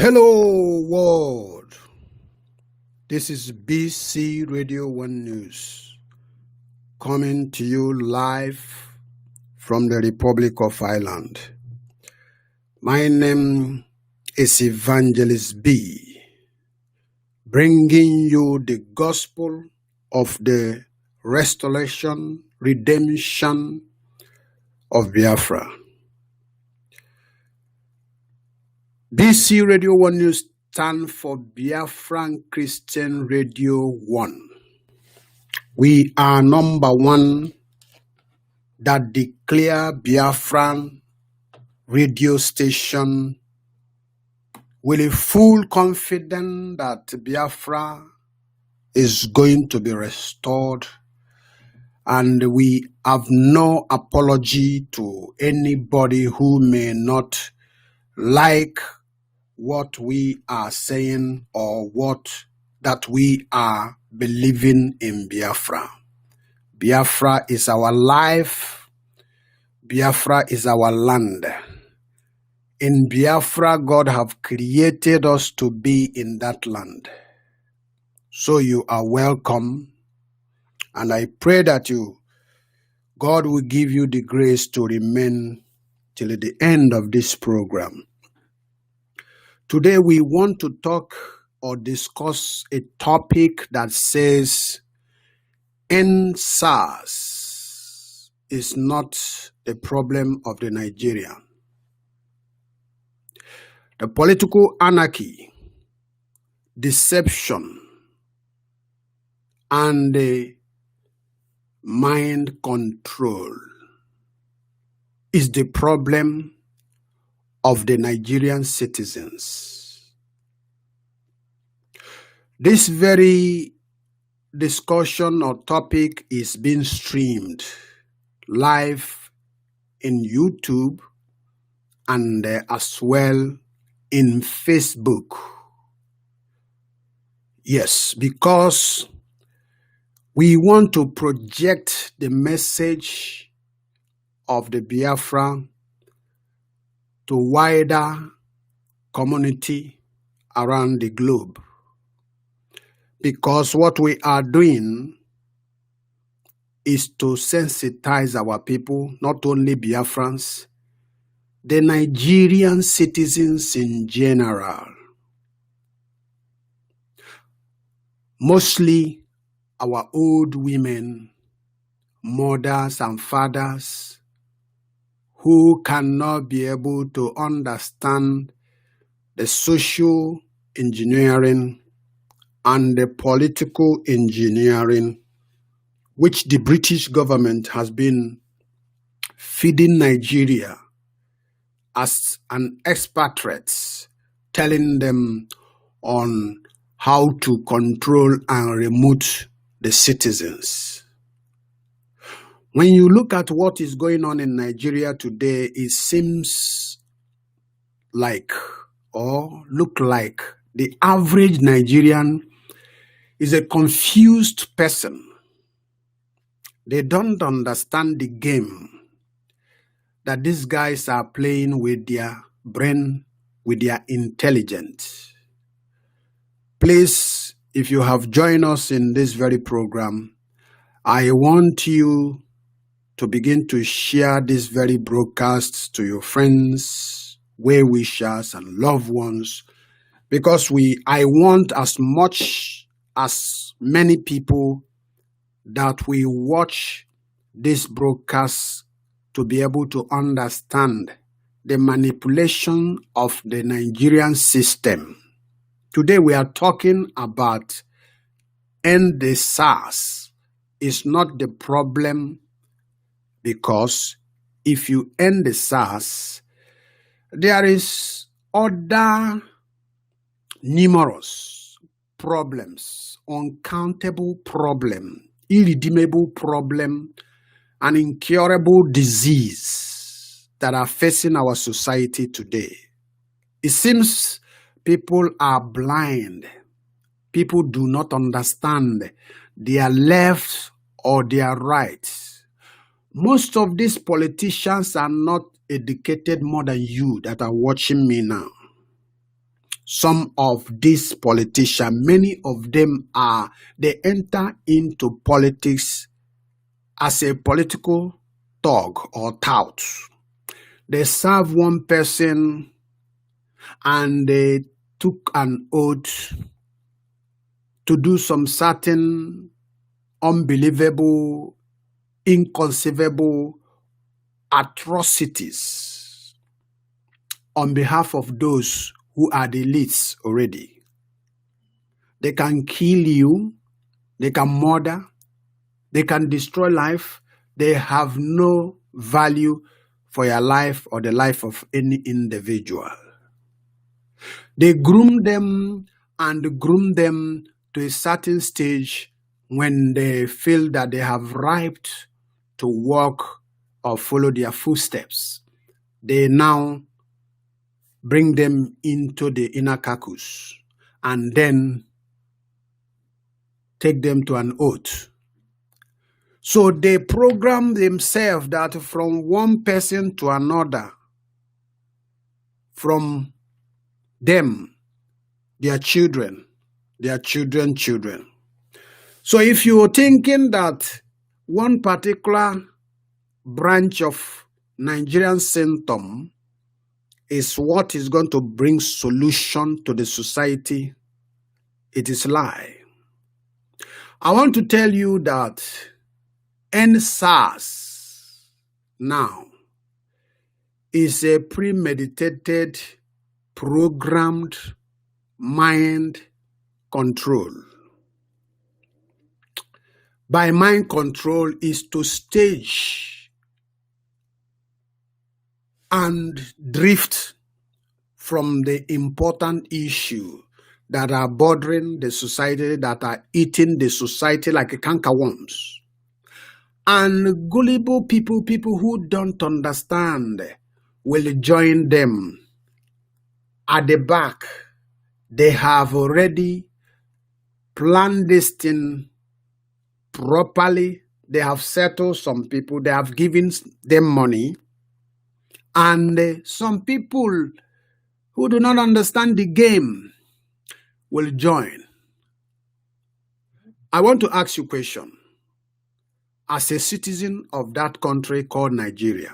Hello world, this is BC Radio 1 News, coming to you live from the Republic of Ireland. My name is Evangelist B, bringing you the gospel of the restoration, redemption of Biafra. BC Radio 1 News stands for Biafran Christian Radio 1. We are number one that declare Biafran radio station with a full confidence that Biafra is going to be restored, and we have no apology to anybody who may not like what we are saying or what that we are believing in Biafra. Biafra is our life. Biafra is our land. In Biafra, God have created us to be in that land. So you are welcome, and I pray that God will give you the grace to remain till the end of this program. Today we want to talk or discuss a topic that says SARS is not the problem of the Nigerian. The political anarchy, deception, and the mind control is the problem of the Nigerian citizens. This very discussion or topic is being streamed live in YouTube and as well in Facebook. Yes, because we want to project the message of the Biafra to wider community around the globe. Because what we are doing is to sensitize our people, not only Biafrans, the Nigerian citizens in general. Mostly our old women, mothers and fathers, who cannot be able to understand the social engineering and the political engineering which the British government has been feeding Nigeria as an expatriate, telling them on how to control and remove the citizens. When you look at what is going on in Nigeria today, it seems like or look like the average Nigerian is a confused person. They don't understand the game that these guys are playing with their brain, with their intelligence. Please, if you have joined us in this very program, I want you to begin to share this very broadcast to your friends, well-wishers, and loved ones, because I want as many people that we watch this broadcast to be able to understand the manipulation of the Nigerian system. Today we are talking about end the SARS. Is not the problem, because if you end the SARS, there is other numerous problems, uncountable problem, irredeemable problem, and incurable disease that are facing our society today. It seems people are blind. People do not understand their left or their right. Most of these politicians are not educated more than you that are watching me now. Some of these politicians, many of them they enter into politics as a political thug or tout. They serve one person and they took an oath to do some certain unbelievable, inconceivable atrocities on behalf of those who are the elites already. They can kill you, they can murder, they can destroy life. They have no value for your life or the life of any individual. They groom them and groom them to a certain stage when they feel that they have arrived to walk or follow their footsteps. They now bring them into the inner carcass and then take them to an oath. So they program themselves that from one person to another, from them, their children, their children. So if you're thinking that one particular branch of Nigerian symptom is what is going to bring solution to the society, it is lie. I want to tell you that SARS now is a premeditated, programmed mind control. By mind control is to stage and drift from the important issue that are bothering the society, that are eating the society like cankerworms. And gullible people who don't understand, will join them. At the back, they have already planned this thing properly. They have settled some people. They have given them money. And some people who do not understand the game will join. I want to ask you a question. As a citizen of that country called Nigeria,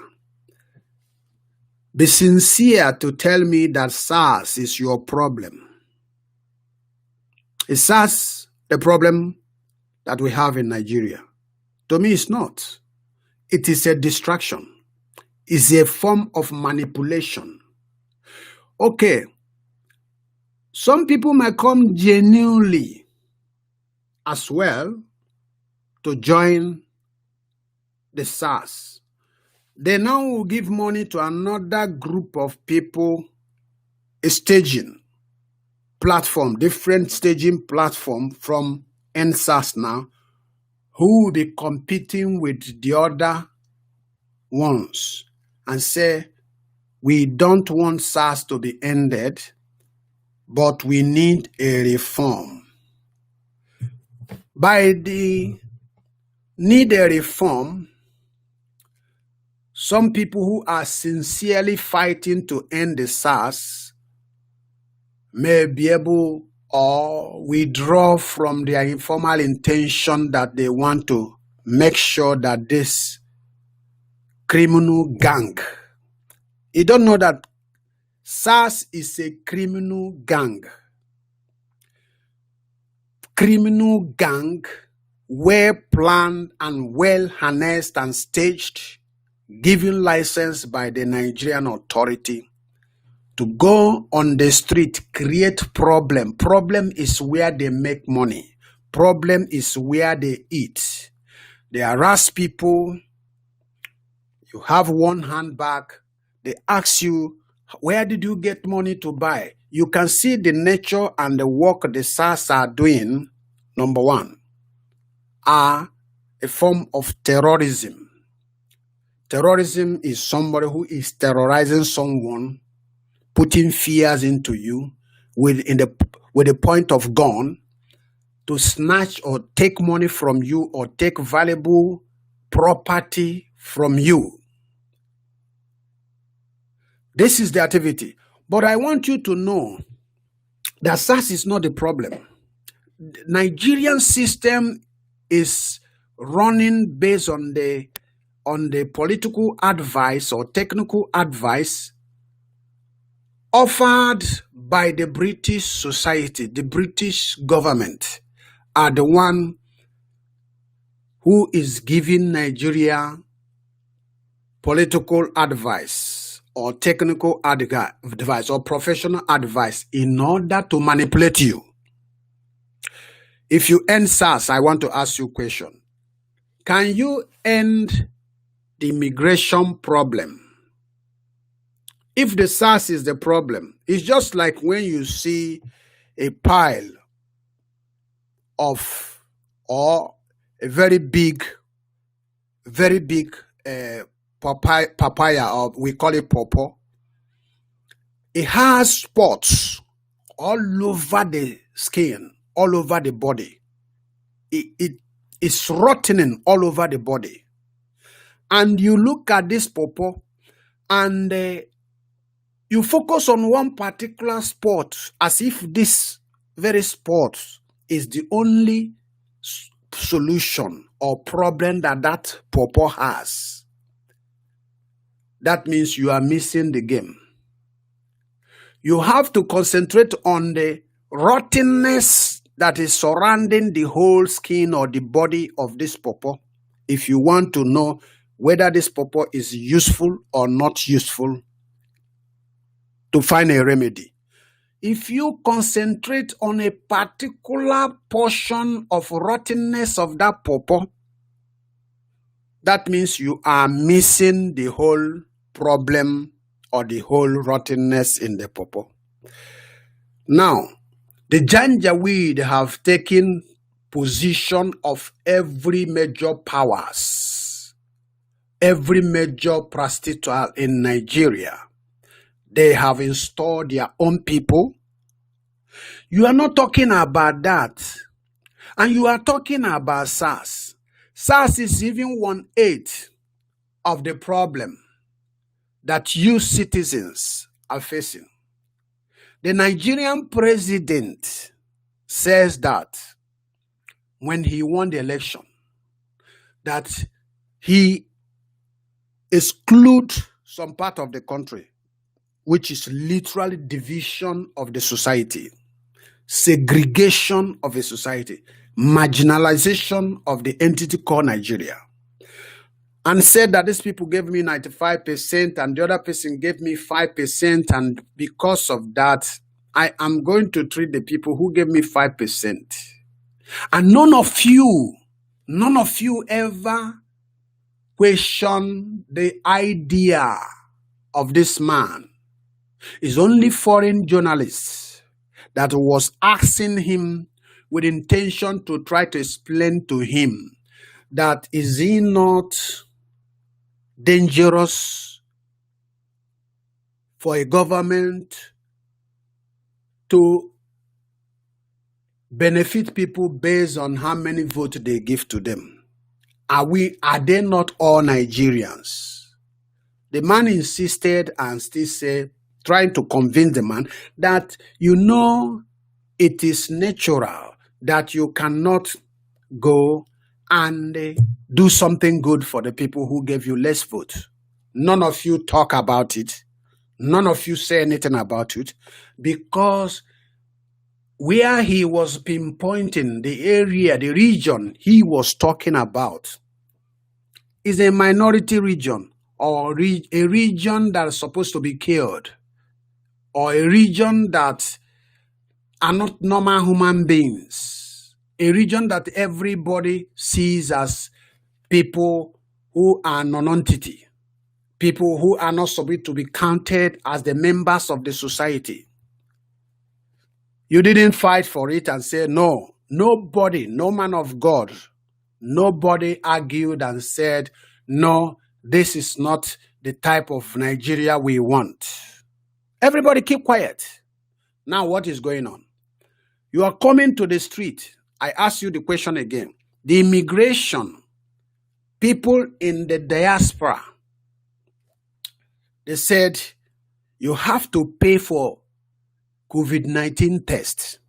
be sincere to tell me that SARS is your problem. Is SARS the problem that we have in Nigeria? To me, it's not. It is a distraction. It's a form of manipulation. Okay, some people may come genuinely as well to join the SARS. They now will give money to another group of people, a staging platform, different staging platform from SARS now, who will be competing with the other ones and say, we don't want SARS to be ended, but we need a reform. By the need a reform, some people who are sincerely fighting to end the SARS may be able or withdraw from their informal intention that they want to make sure that this criminal gang, you don't know that SARS is a criminal gang. Criminal gang, well planned and well harnessed and staged, given license by the Nigerian authority to go on the street, create problem. Problem is where they make money. Problem is where they eat. They harass people. You have one handbag. They ask you, where did you get money to buy? You can see the nature and the work the SARS are doing, number one, are a form of terrorism. Terrorism is somebody who is terrorizing someone, putting fears into you with a point of gun to snatch or take money from you or take valuable property from you. This is the activity. But I want you to know that SARS is not the problem. The Nigerian system is running based on the political advice or technical advice offered by the British society. The British government are the one who is giving Nigeria political advice or technical advice or professional advice in order to manipulate you. If you end SARS, I want to ask you a question. Can you end the immigration problem? If the SARS is the problem, it's just like when you see a pile of, or a very big papaya, or we call it pawpaw. It has spots all over the skin, all over the body. It is rotting all over the body. And you look at this pawpaw and you focus on one particular spot as if this very spot is the only solution or problem that pawpaw has. That means you are missing the game. You have to concentrate on the rottenness that is surrounding the whole skin or the body of this pawpaw if you want to know whether this pawpaw is useful or not useful to find a remedy. If you concentrate on a particular portion of rottenness of that pawpaw, that means you are missing the whole problem or the whole rottenness in the pawpaw. Now, the Janjaweed have taken position of every major powers, every major prostitute in Nigeria. They have installed their own people. You are not talking about that. And you are talking about SARS. SARS is even 1/8 of the problem that you citizens are facing. The Nigerian president says that when he won the election, that he exclude some part of the country, which is literally division of the society, segregation of a society, marginalization of the entity called Nigeria, and said that these people gave me 95% and the other person gave me 5%, and because of that, I am going to treat the people who gave me 5%. And none of you ever question the idea of this man. It's only foreign journalists that was asking him with intention to try to explain to him that is he not dangerous for a government to benefit people based on how many votes they give to them? Are they not all Nigerians? The man insisted and still said, trying to convince the man that, you know, it is natural that you cannot go and do something good for the people who gave you less votes. None of you talk about it. None of you say anything about it, because where he was pinpointing the area, the region he was talking about is a minority region, or a region that is supposed to be killed, or a region that are not normal human beings, a region that everybody sees as people who are non-entity, people who are not supposed to be counted as the members of the society. You didn't fight for it and say, no, nobody, no man of God, nobody argued and said, no, this is not the type of Nigeria we want. Everybody keep quiet. Now what is going on? You are coming to the street. I ask you the question again. The immigration, people in the diaspora, they said you have to pay for COVID-19 test.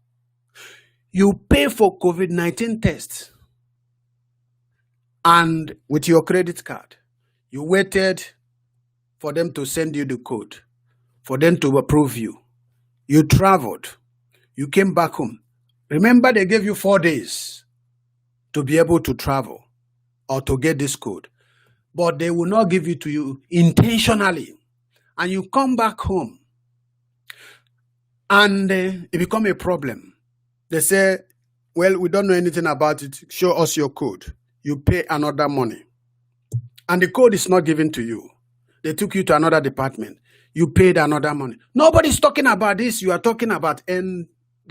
You pay for COVID-19 test, and with your credit card, you waited for them to send you the code, for them to approve you. You traveled. You came back home. Remember, they gave you 4 days to be able to travel or to get this code. But they will not give it to you intentionally. And you come back home and it becomes a problem. They say, well, we don't know anything about it. Show us your code. You pay another money. And the code is not given to you. They took you to another department. You paid another money. Nobody's talking about this. You are talking about the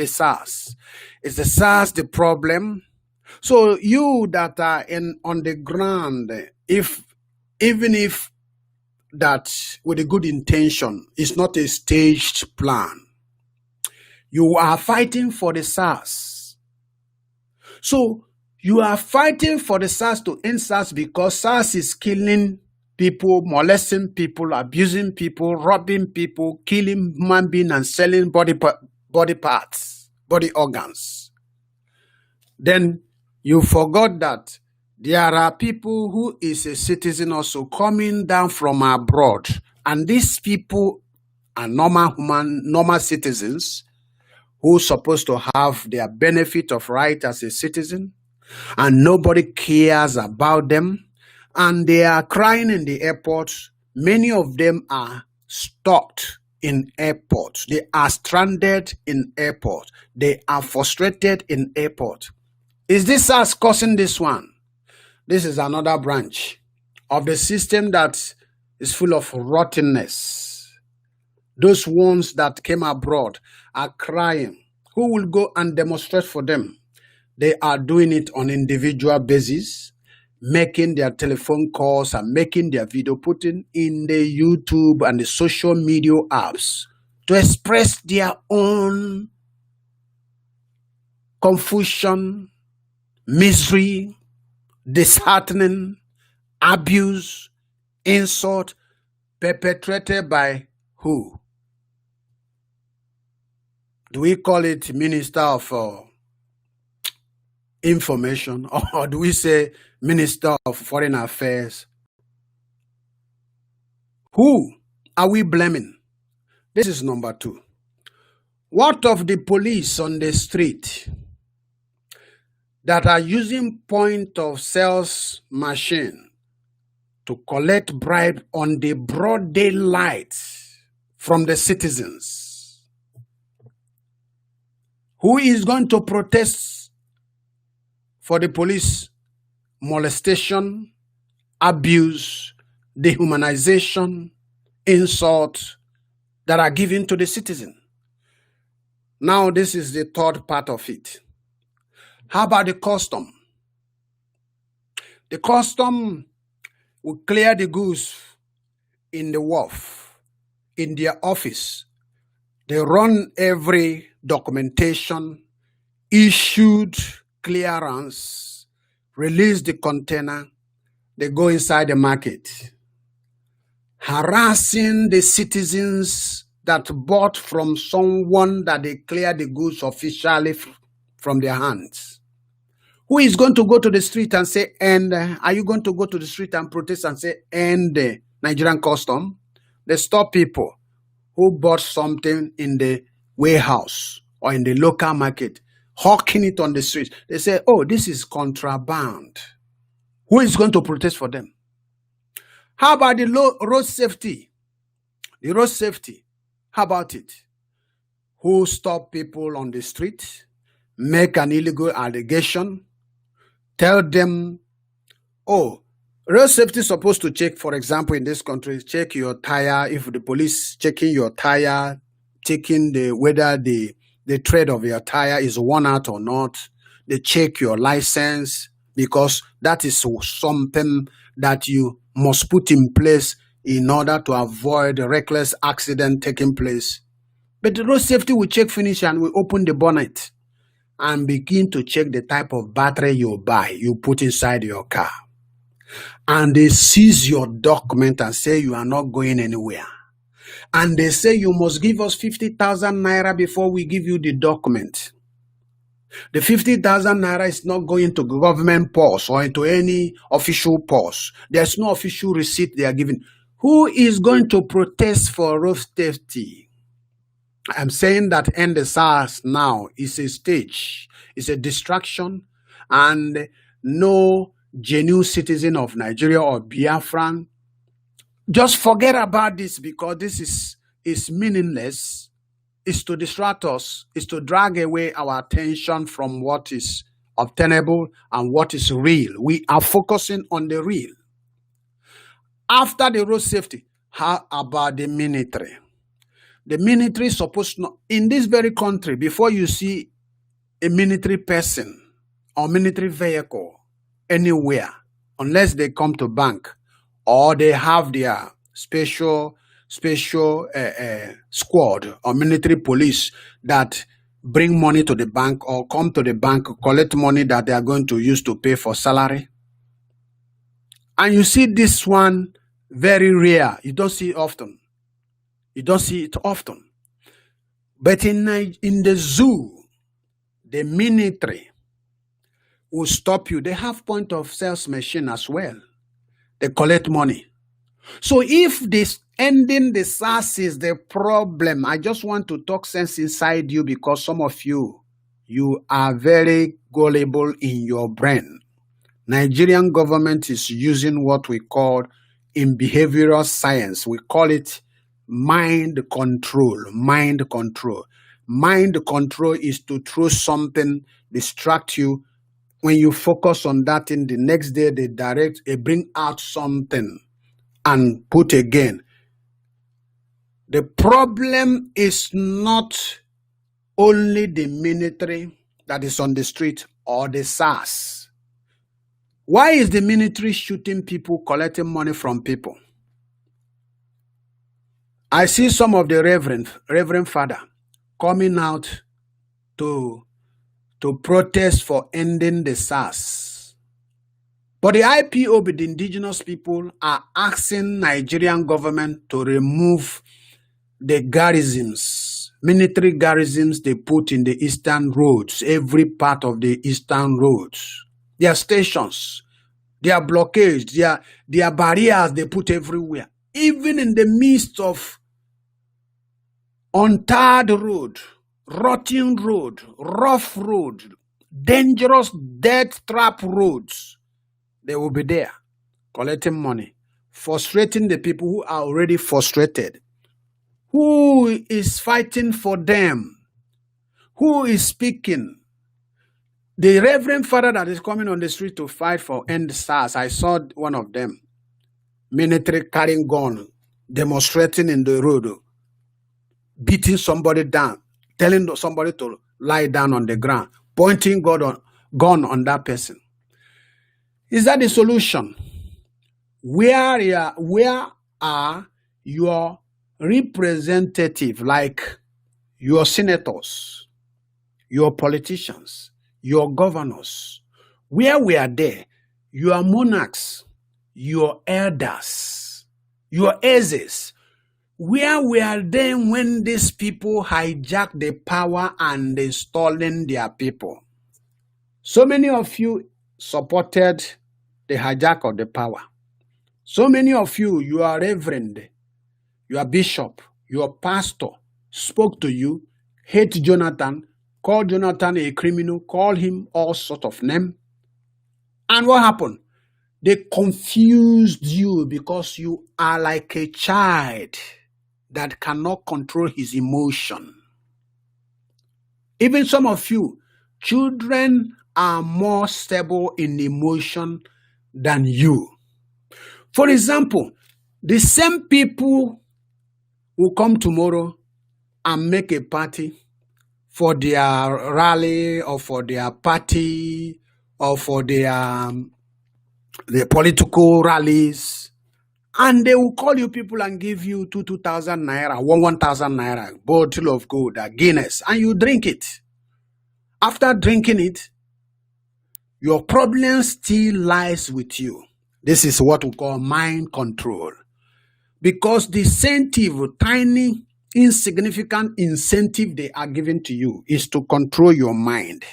SARS. Is the SARS the problem? So you that are on the ground, even if that with a good intention is not a staged plan, you are fighting for the SARS. So you are fighting for the SARS to end SARS because SARS is killing people, molesting people, abusing people, robbing people, killing human beings and selling body parts, body organs. Then you forgot that there are people who is a citizen also coming down from abroad, and these people are normal citizens who are supposed to have their benefit of right as a citizen, and nobody cares about them, and they are crying in the airport. Many of them are stopped in airports. They are stranded in airports. They are frustrated in airports. Is this us causing this one? This is another branch of the system that is full of rottenness. Those ones that came abroad are crying. Who will go and demonstrate for them? They are doing it on individual basis, making their telephone calls and making their video, putting in the YouTube and the social media apps to express their own confusion, misery, disheartening, abuse, insult, perpetrated by who? Do we call it Minister of Information, or do we say Minister of Foreign Affairs? Who are we blaming? This is number 2. What of the police on the street that are using point of sales machine to collect bribe on the broad daylight from the citizens? Who is going to protest for the police molestation, abuse, dehumanization, insult that are given to the citizen? Now, this is the third part of it. How about the custom? The custom will clear the goods in the wharf, in their office. They run every documentation, issued clearance, release the container, they go inside the market, harassing the citizens that bought from someone that they clear the goods officially from their hands. Who is going to go to the street and say, and are you going to go to the street and protest and say, end the Nigerian custom? They stop people who bought something in the warehouse or in the local market, hawking it on the street. They say, oh, this is contraband. Who is going to protest for them? How about the road safety? The road safety, how about it? Who stop people on the street, make an illegal allegation, tell them, oh, road safety is supposed to check, for example, in this country, check your tire. If the police checking your tire, checking whether the tread of your tire is worn out or not, they check your license, because that is something that you must put in place in order to avoid a reckless accident taking place. But the road safety will check finish and will open the bonnet and begin to check the type of battery you buy, you put inside your car. And they seize your document and say you are not going anywhere. and they say you must give us 50,000 naira before we give you the document. The 50,000 naira is not going to government purse or into any official purse. There's no official receipt they are giving. Who is going to protest for road safety? I'm saying that end the SARS now is a stage, it's a distraction, and no genuine citizen of Nigeria or Biafran just forget about this, because this is meaningless. It's to distract us, it's to drag away our attention from what is obtainable and what is real. We are focusing on the real. After the road safety, how about the military? The military is supposed to, in this very country, before you see a military person or military vehicle anywhere, unless they come to bank or they have their special squad or military police that bring money to the bank or come to the bank, collect money that they are going to use to pay for salary. And you see this one very rare. You don't see it often. You don't see it often. But in the zoo, the military will stop you. They have point of sales machine as well. They collect money. So if this ending the SARS is the problem, I just want to talk sense inside you, because some of you are very gullible in your brain. Nigerian government is using what we call in behavioral science, we call it mind control. Mind control. Mind control is to throw something, distract you. When you focus on that, in the next day, they bring out something and put again. The problem is not only the military that is on the street or the SARS. Why is the military shooting people, collecting money from people? I see some of the Reverend Father coming out to protest for ending the SARS. But the IPOB, the indigenous people, are asking Nigerian government to remove the garrisons, military garrisons they put in the eastern roads, every part of the eastern roads. Their stations, their blockades, their barriers they put everywhere. Even in the midst of untarred road, rotting road, rough road, dangerous death trap roads, they will be there collecting money, frustrating the people who are already frustrated. Who is fighting for them? Who is speaking? The Reverend Father that is coming on the street to fight for end SARS, I saw one of them, military carrying gun, demonstrating in the road, beating somebody down, telling somebody to lie down on the ground, pointing gun on that person. Is that the solution? Where are your representatives, like your senators, your politicians, your governors? Where we are there, your monarchs, your elders, your elders? Where were they when these people hijacked the power and they stolen their people? So many of you supported the hijack of the power. So many of you, your reverend, your bishop, your pastor spoke to you, hate Jonathan, called Jonathan a criminal, called him all sorts of names. And what happened? They confused you because you are like a child that cannot control his emotion. Even some of you, children are more stable in emotion than you. For example, the same people will come tomorrow and make a party for their rally or for their party or for their political rallies, and they will call you people and give you 2,000 naira, 1,000 naira, bottle of gold, a Guinness, and you drink it. After drinking it, your problem still lies with you. This is what we call mind control. Because the incentive, tiny, insignificant incentive they are giving to you is to control your mind.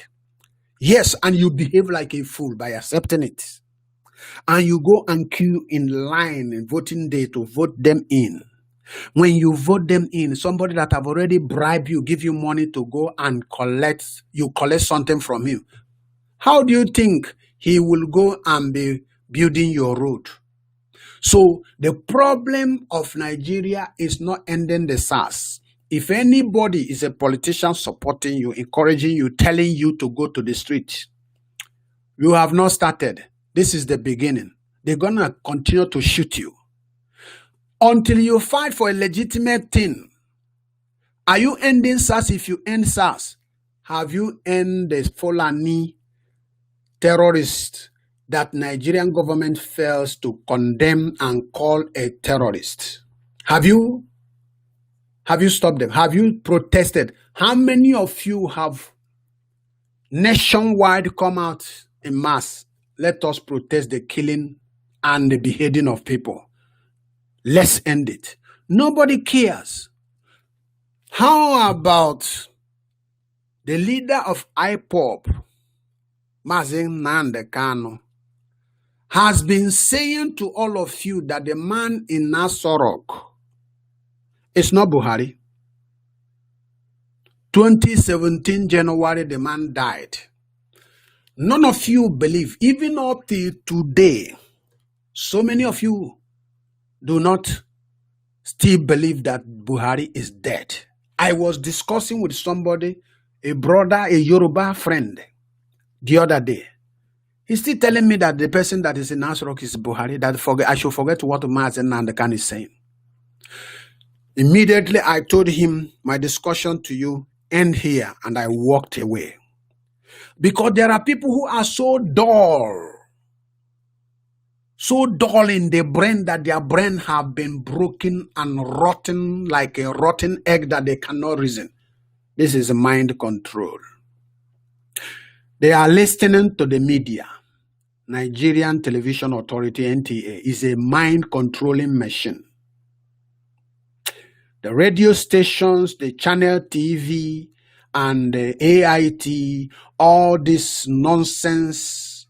Yes, and you behave like a fool by accepting it. And you go and queue in line in voting day to vote them in. When you vote them in, somebody that have already bribed you, give you money to go and collect something from him. How do you think he will go and be building your road? So the problem of Nigeria is not ending the SARS. If anybody is a politician supporting you, encouraging you, telling you to go to the street, you have not started. This is the beginning. They're going to continue to shoot you until you fight for a legitimate thing. Are you ending SARS? If you end SARS, have you ended the Fulani terrorist that Nigerian government fails to condemn and call a terrorist? Have you stopped them? Have you protested? How many of you have nationwide come out in mass? Let us protest the killing and the beheading of people. Let's end it. Nobody cares. How about the leader of IPOB, Mazin Nandekano, has been saying to all of you that the man in Nasorok is not Buhari. 2017 January, the man died. None of you believe, even up till today, so many of you do not still believe that Buhari is dead. I was discussing with somebody, a brother, a Yoruba friend, the other day. He's still telling me that the person that is in Nasrok is Buhari, that I should forget what Mazen Nandekan is saying. Immediately, I told him my discussion to you end here, and I walked away. Because there are people who are so dull in the brain that their brain have been broken and rotten like a rotten egg that they cannot reason. This is mind control. They are listening to the media. Nigerian Television Authority, NTA, is a mind-controlling machine. The radio stations, the channel TV, and the AIT, all this nonsense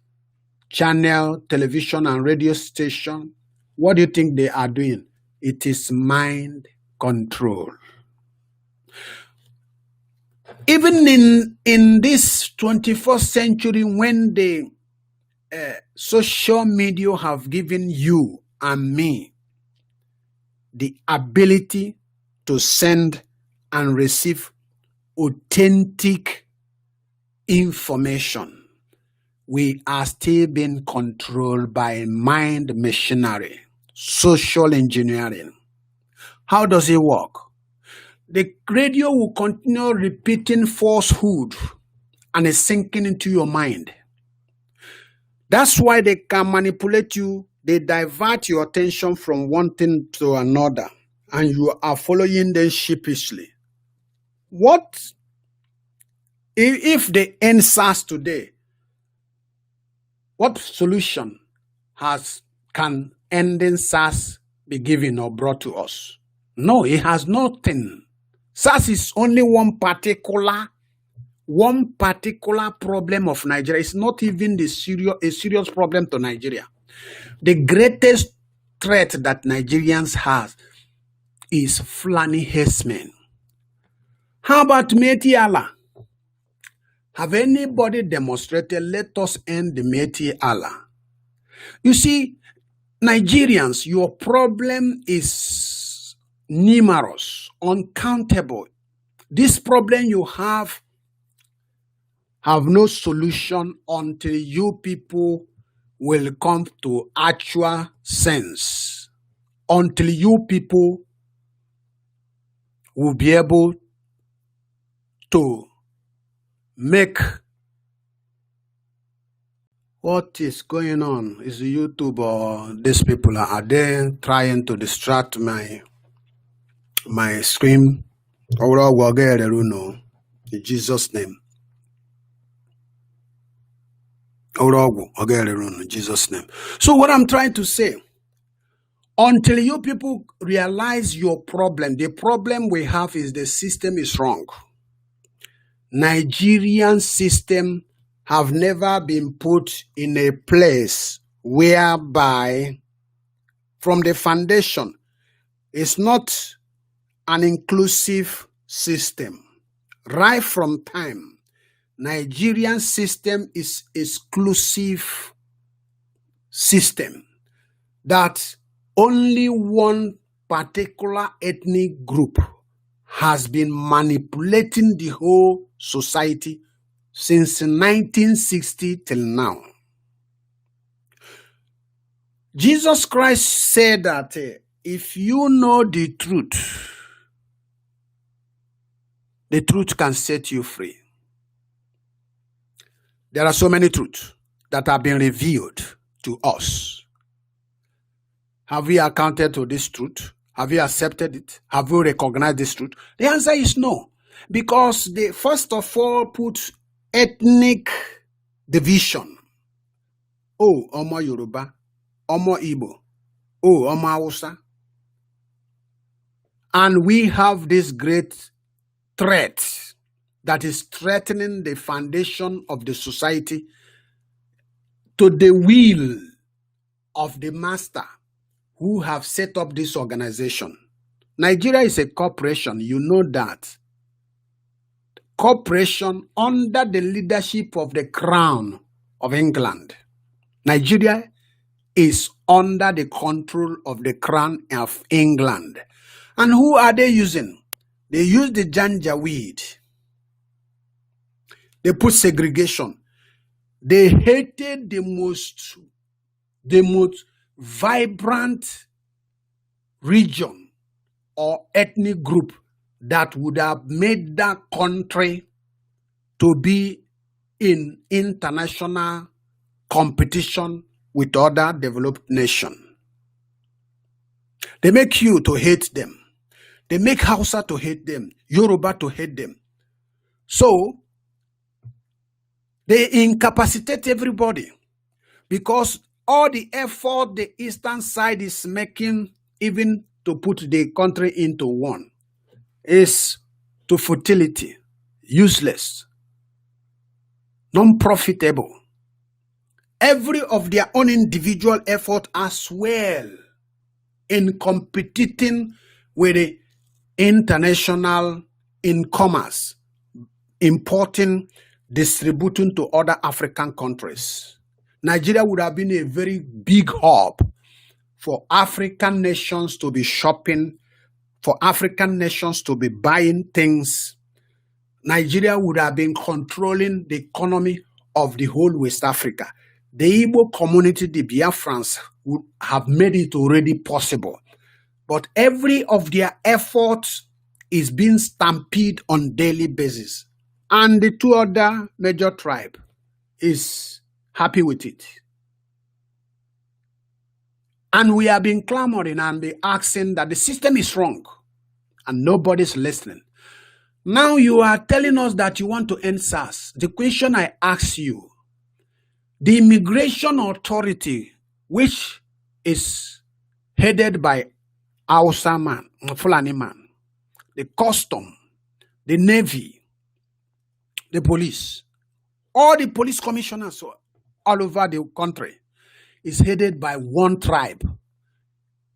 channel, television, and radio station, what do you think they are doing? It is mind control. Even in this 21st century, when the social media have given you and me the ability to send and receive authentic information, we are still being controlled by mind machinery, social engineering. How does it work? The radio will continue repeating falsehood and it's sinking into your mind. That's why they can manipulate you. They divert your attention from one thing to another, and you are following them sheepishly. What if they end SARS today? What solution can ending SARS be given or brought to us? No, it has nothing. SARS is only one particular problem of Nigeria. It's not even a serious problem to Nigeria. The greatest threat that Nigerians have is Fulani herdsmen. How about Meti Allah? Have anybody demonstrated, let us end the Meti Allah? You see, Nigerians, your problem is numerous, uncountable. This problem you have no solution until you people will come to actual sense. Until you people will be able to make what is going on. Is YouTube or these people are they trying to distract my screen? In Jesus' name. In Jesus' name. So what I'm trying to say, Until you people realize your problem, the problem we have is the system is wrong. Nigerian system have never been put in a place whereby from the foundation, it's not an inclusive system. Right from time, Nigerian system is exclusive system that only one particular ethnic group has been manipulating the whole society since 1960 till now. Jesus Christ said that if you know the truth can set you free. There are so many truths that have been revealed to us. Have we accounted to this truth? Have we accepted it? Have we recognized this truth? The answer is no. Because they first of all put ethnic division. Oh, Omo Yoruba, Omo Igbo, oh, Omo Hausa. And we have this great threat that is threatening the foundation of the society to the will of the master who have set up this organization. Nigeria is a corporation, you know that. Corporation under the leadership of the Crown of England. Nigeria is under the control of the Crown of England. And who are they using? They use the janjaweed. They put segregation. They hated the most vibrant region or ethnic group that would have made that country to be in international competition with other developed nations. They make you to hate them. They make Hausa to hate them, Yoruba to hate them. So, they incapacitate everybody because all the effort the eastern side is making, even to put the country into one, is to futility, useless, non-profitable. Every of their own individual effort as well in competing with the international in commerce, importing, distributing to other African countries. Nigeria would have been a very big hub for African nations to be shopping, for African nations to be buying things. Nigeria would have been controlling the economy of the whole West Africa. The Igbo community, the Biafrans, would have made it already possible. But every of their efforts is being stampeded on daily basis. And the two other major tribes is happy with it. And we have been clamoring and be asking that the system is wrong. And nobody's listening. Now you are telling us that you want to end SARS. The question I ask you, the immigration authority, which is headed by Hausa man, Fulani man, the custom, the navy, the police, all the police commissioners all over the country is headed by one tribe.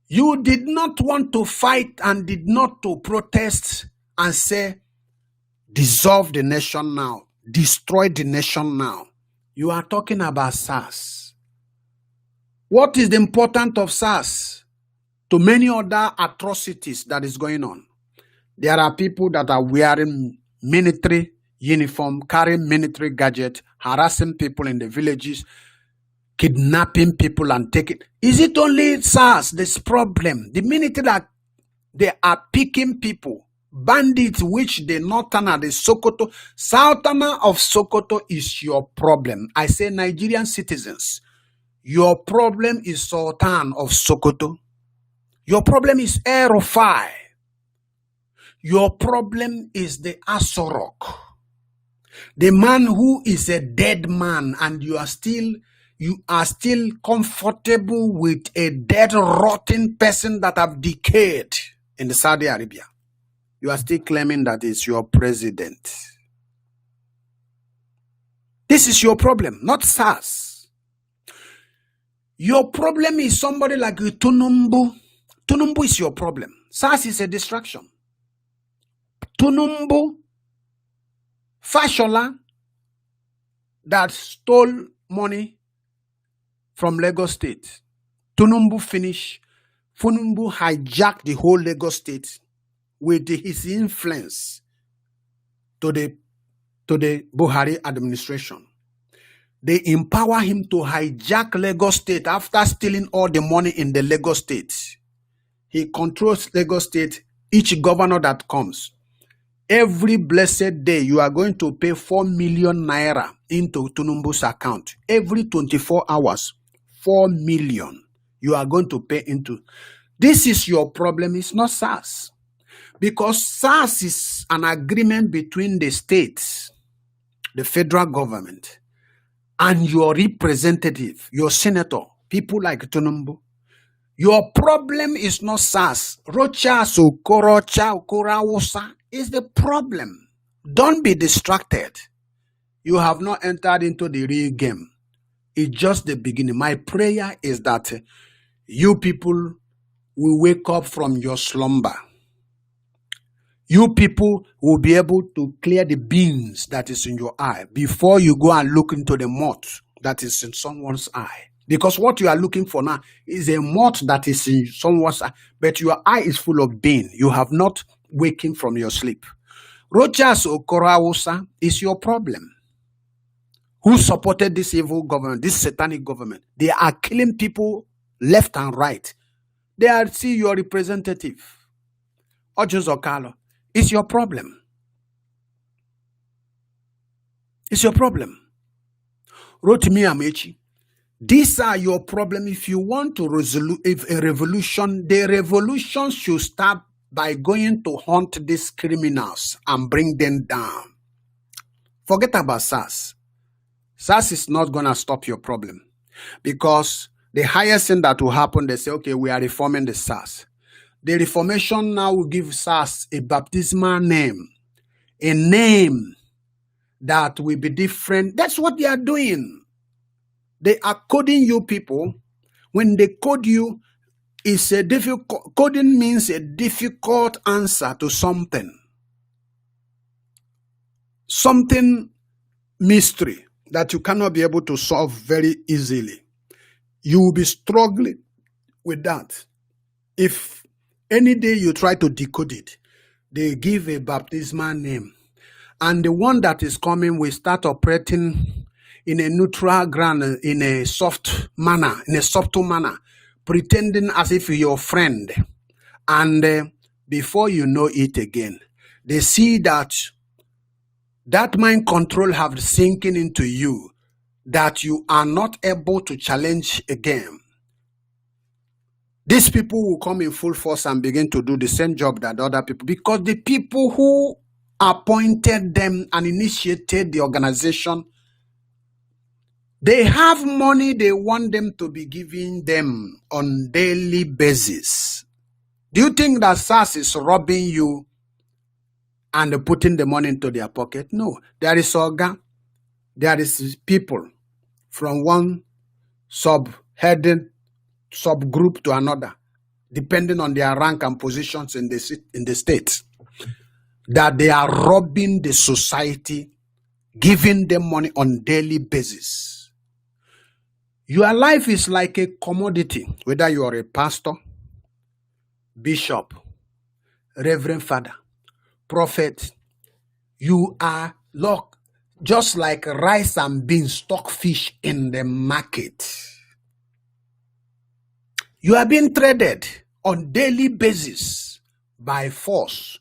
You did not want to fight and did not to protest and say, dissolve the nation now, destroy the nation now. You are talking about SARS. What is the importance of SARS to many other atrocities that is going on? There are people that are wearing military uniform, carrying military gadget, harassing people in the villages, kidnapping people and taking. Is it only SARS, this problem? The minute that they are picking people, bandits, which the northerner, the Sokoto, southerner of Sokoto is your problem. I say Nigerian citizens, your problem is Sultan of Sokoto. Your problem is Erofai. Your problem is the Asorok. The man who is a dead man and you are still you are still comfortable with a dead, rotten person that have decayed in the Saudi Arabia. You are still claiming that it's your president. This is your problem, not SARS. Your problem is somebody like Tunumbu. Tunumbu is your problem. SARS is a distraction. Tunumbu, Fashola, that stole money from Lagos State. Tunumbu finished. Funumbu hijacked the whole Lagos State with his influence to the Buhari administration. They empower him to hijack Lagos State after stealing all the money in the Lagos State. He controls Lagos State, each governor that comes. Every blessed day, you are going to pay 4 million naira into Tunumbu's account. Every 24 hours, 4 million you are going to pay into. This is your problem, it's not SARS. Because SARS is an agreement between the states, the federal government, and your representative, your senator, people like Tunumbu. Your problem is not SARS. Rocha, Sokorocha, Okorawusa is the problem. Don't be distracted. You have not entered into the real game. It's just the beginning. My prayer is that you people will wake up from your slumber. You people will be able to clear the beans that is in your eye before you go and look into the moth that is in someone's eye. Because what you are looking for now is a moth that is in someone's eye, but your eye is full of bean. You have not wakened from your sleep. Rochas Okorawusa is your problem. Who supported this evil government, this satanic government? They are killing people left and right. They are still your representative. Ojos Okalo. It's your problem. It's your problem. Rotimi Amechi. These are your problem. If you want to resolve a revolution, the revolution should start by going to hunt these criminals and bring them down. Forget about SARS. SARS is not going to stop your problem. Because the highest thing that will happen, they say, okay, we are reforming the SARS. The reformation now will give SARS a baptismal name. A name that will be different. That's what they are doing. They are coding you people. When they code you, it's a difficult, coding means a difficult answer to something. Something mystery that you cannot be able to solve very easily. You will be struggling with that. If any day you try to decode it, they give a baptismal name. And the one that is coming will start operating in a neutral ground, in a soft manner, pretending as if you're your friend. And before you know it again, they see that mind control have sinking into you, that you are not able to challenge again. These people will come in full force and begin to do the same job that other people, because the people who appointed them and initiated the organization, they have money they want them to be giving them on daily basis. Do you think that SARS is robbing you and putting the money into their pocket? No. There is organ. There is people from one subgroup to another, depending on their rank and positions in the state, that they are robbing the society, giving them money on daily basis. Your life is like a commodity, whether you are a pastor, bishop, reverend father, prophet. You are just like rice and beans, stockfish in the market. You are being traded on daily basis by force,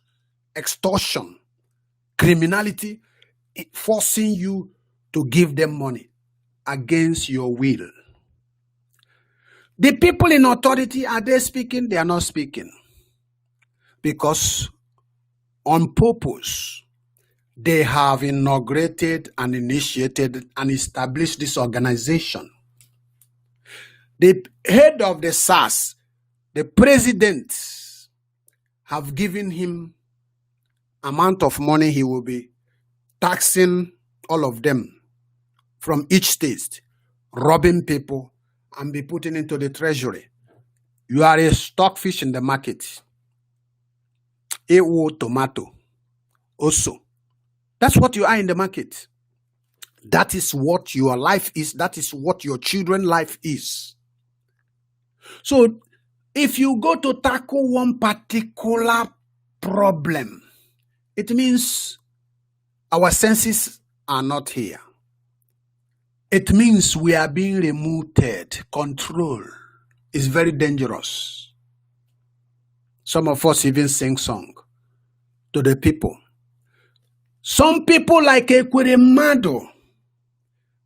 extortion, criminality, forcing you to give them money against your will. The people in authority, are they speaking? They are not speaking. Because on purpose, they have inaugurated and initiated and established this organization The head of the SARS, the president, have given him amount of money he will be taxing all of them from each state, robbing people, and be putting into the treasury. You are a stockfish in the market. Ewo tomato. Also. That's what you are in the market. That is what your life is. That is what your children's life is. So, if you go to tackle one particular problem, it means our senses are not here. It means we are being removed. Control is very dangerous. Some of us even sing song to the people. Some people like Ekweremadu,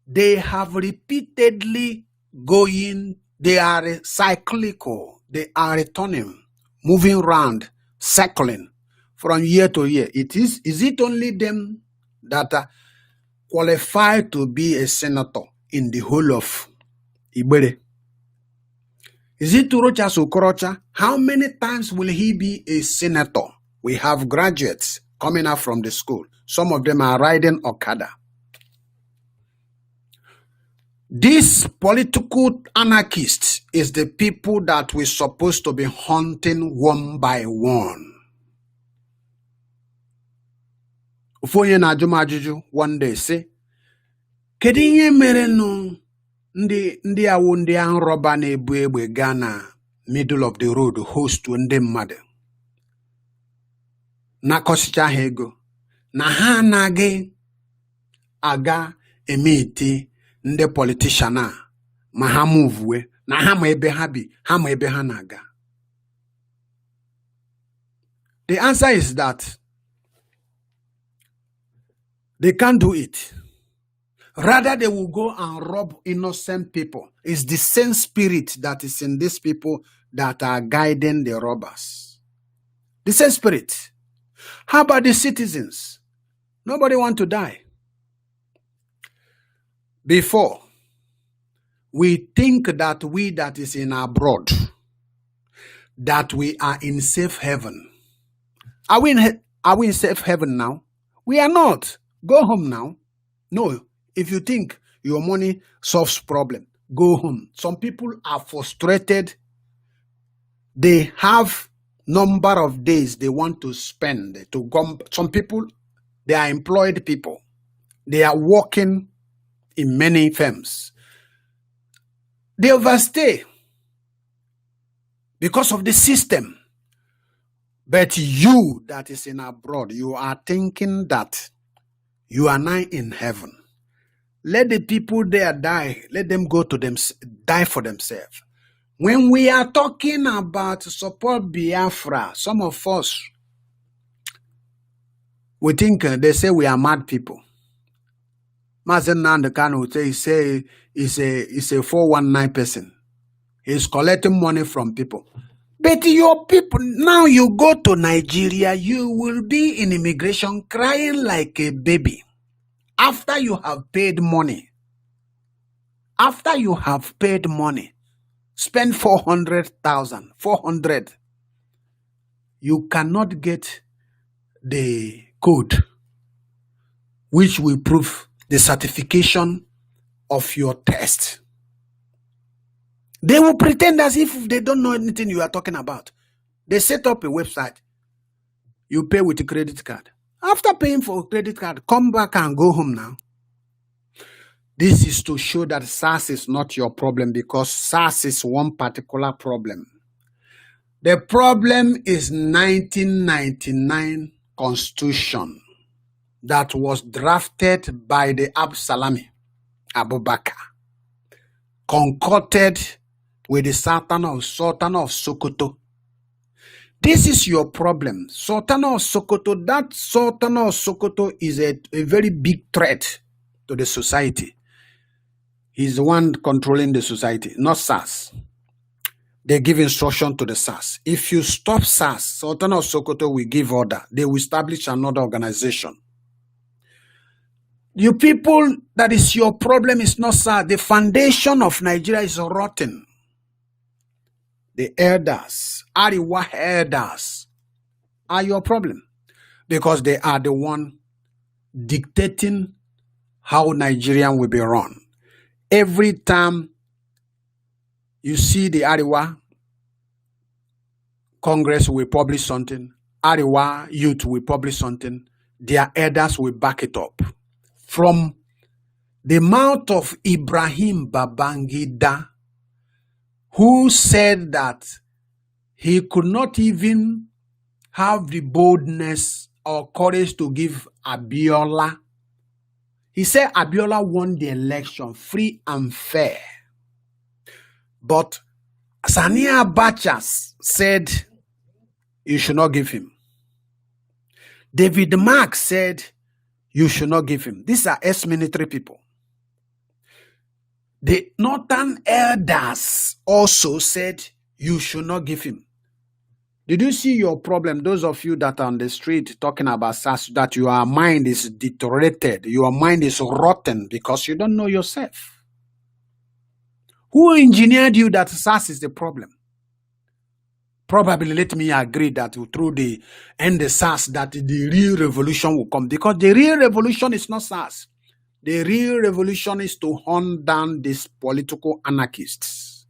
they have repeatedly going, they are cyclical, they are returning, moving around, circling from year to year. Is it only them that are qualified to be a senator in the whole of Ibere? Is it Turocha Sokorocha? How many times will he be a senator? We have graduates coming out from the school. Some of them are riding Okada. These political anarchists is the people that we're supposed to be hunting one by one. Ufonye na ajụmajụjụ one day say, kedu ihe mere nụ ndị awụ ndị ahụ rọba na-ebu egbe gaa na middle of the road host ndị mmadụ na-akọsicha ha ego na ha anaghị aga emeti ndị politician a ma ha move na ha ma ebe ha bi, ha ma ebe ha na-aga. The answer is that they can't do it. Rather, they will go and rob innocent people. It's the same spirit that is in these people that are guiding the robbers. The same spirit. How about the citizens? Nobody wants to die. Before, we think that we that is in abroad, that we are in safe haven. Are we in safe haven now? We are not. Go home now. No. If you think your money solves problem, go home. Some people are frustrated. They have number of days they want to spend to go. Some people, they are employed people. They are working in many firms. They overstay because of the system. But you that is in abroad, you are thinking that you are now in heaven. Let the people there die. Let them go to them, die for themselves. When we are talking about support Biafra, some of us, we think they say we are mad people. Mazen Nandekan would say he's a 419 person. He's collecting money from people. But your people, now you go to Nigeria, you will be in immigration crying like a baby. After you have paid money, spend 400,000, 400, you cannot get the code which will prove the certification of your test. They will pretend as if they don't know anything you are talking about. They set up a website. You pay with a credit card. After paying for a credit card, come back and go home now. This is to show that SARS is not your problem, because SARS is one particular problem. The problem is 1999 Constitution that was drafted by the Absalami Abubakar, concocted with the Sultan of Sokoto. This is your problem. Sultan of Sokoto, that Sultan of Sokoto is a very big threat to the society. He's the one controlling the society, not SARS. They give instruction to the SARS. If you stop SARS, Sultan of Sokoto will give order. They will establish another organization. You people, that is your problem, is not SARS. The foundation of Nigeria is rotten. the elders, Ariwa elders, are your problem because they are the one dictating how Nigerian will be run. Every time you see the Ariwa Congress will publish something, Ariwa youth will publish something, their elders will back it up. From the mouth of Ibrahim Babangida, who said that he could not even have the boldness or courage to give Abiola. He said Abiola won the election free and fair. But Sani Abacha said you should not give him. David Mark said you should not give him. These are ex-military people. The northern elders also said you should not give him. Did you see your problem? Those of you that are on the street talking about SARS, that your mind is deteriorated, your mind is rotten because you don't know yourself. Who engineered you that SARS is the problem? Probably let me agree that through the end of SARS that the real revolution will come, because the real revolution is not SARS. The real revolution is to hunt down these political anarchists.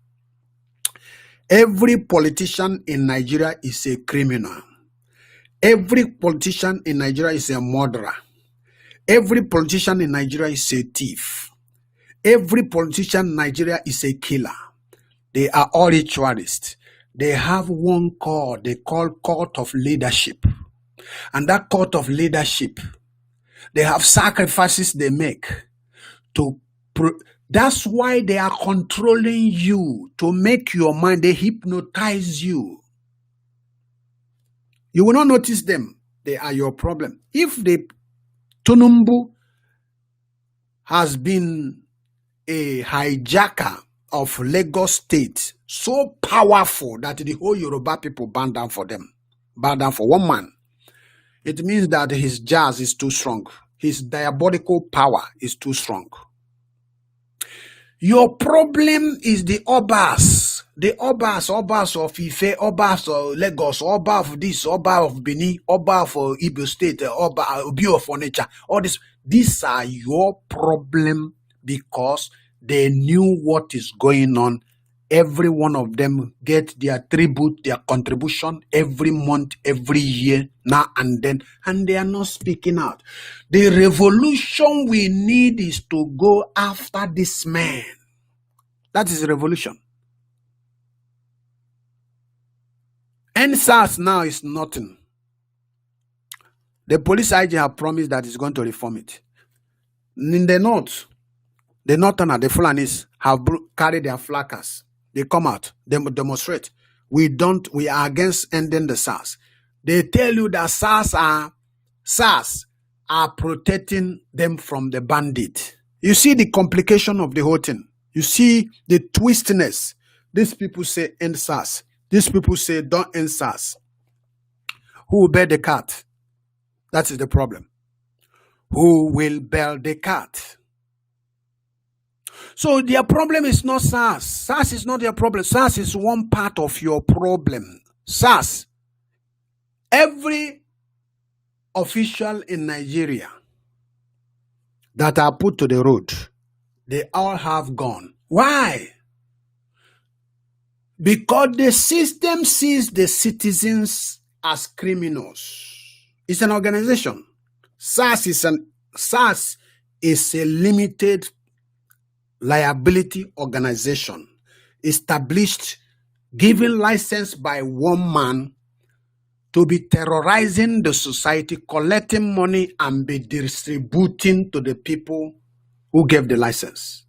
Every politician in Nigeria is a criminal. Every politician in Nigeria is a murderer. Every politician in Nigeria is a thief. Every politician in Nigeria is a killer. They are all ritualists. They have one call, they call cult of leadership. And that cult of leadership, they have sacrifices they make to that's why they are controlling you, to make your mind, they hypnotize you. You will not notice them. They are your problem. If the Tunumbu has been a hijacker of Lagos State, so powerful that the whole Yoruba people bow down for them, bow down for one man, it means that his jazz is too strong. His diabolical power is too strong. Your problem is the Obas of Ife, Obas of Lagos, Oba of this, Oba of Benin, Oba of Igbo State, Oba of Onitsha. All this, these are your problem because they knew what is going on. Every one of them get their tribute, their contribution every month, every year, now and then, and they are not speaking out. The revolution we need is to go after this man. That is revolution. And SARS now is nothing. The police IG have promised that it's going to reform it. In the north, the northerners, the Fulanis, have carried their flags. They come out, they demonstrate. We are against ending the SARS. They tell you that SARS are protecting them from the bandit. You see the complication of the whole thing. You see the twistiness. These people say end SARS. These people say don't end SARS. Who will bear the cat? That is the problem. Who will bear the cat? So their problem is not SARS. SARS is not their problem. SARS is one part of your problem. SARS, every official in Nigeria that are put to the road, they all have gone. Why? Because the system sees the citizens as criminals. It's an organization. SARS is a limited liability organization established, given license by one man to be terrorizing the society, collecting money and be distributing to the people who gave the license.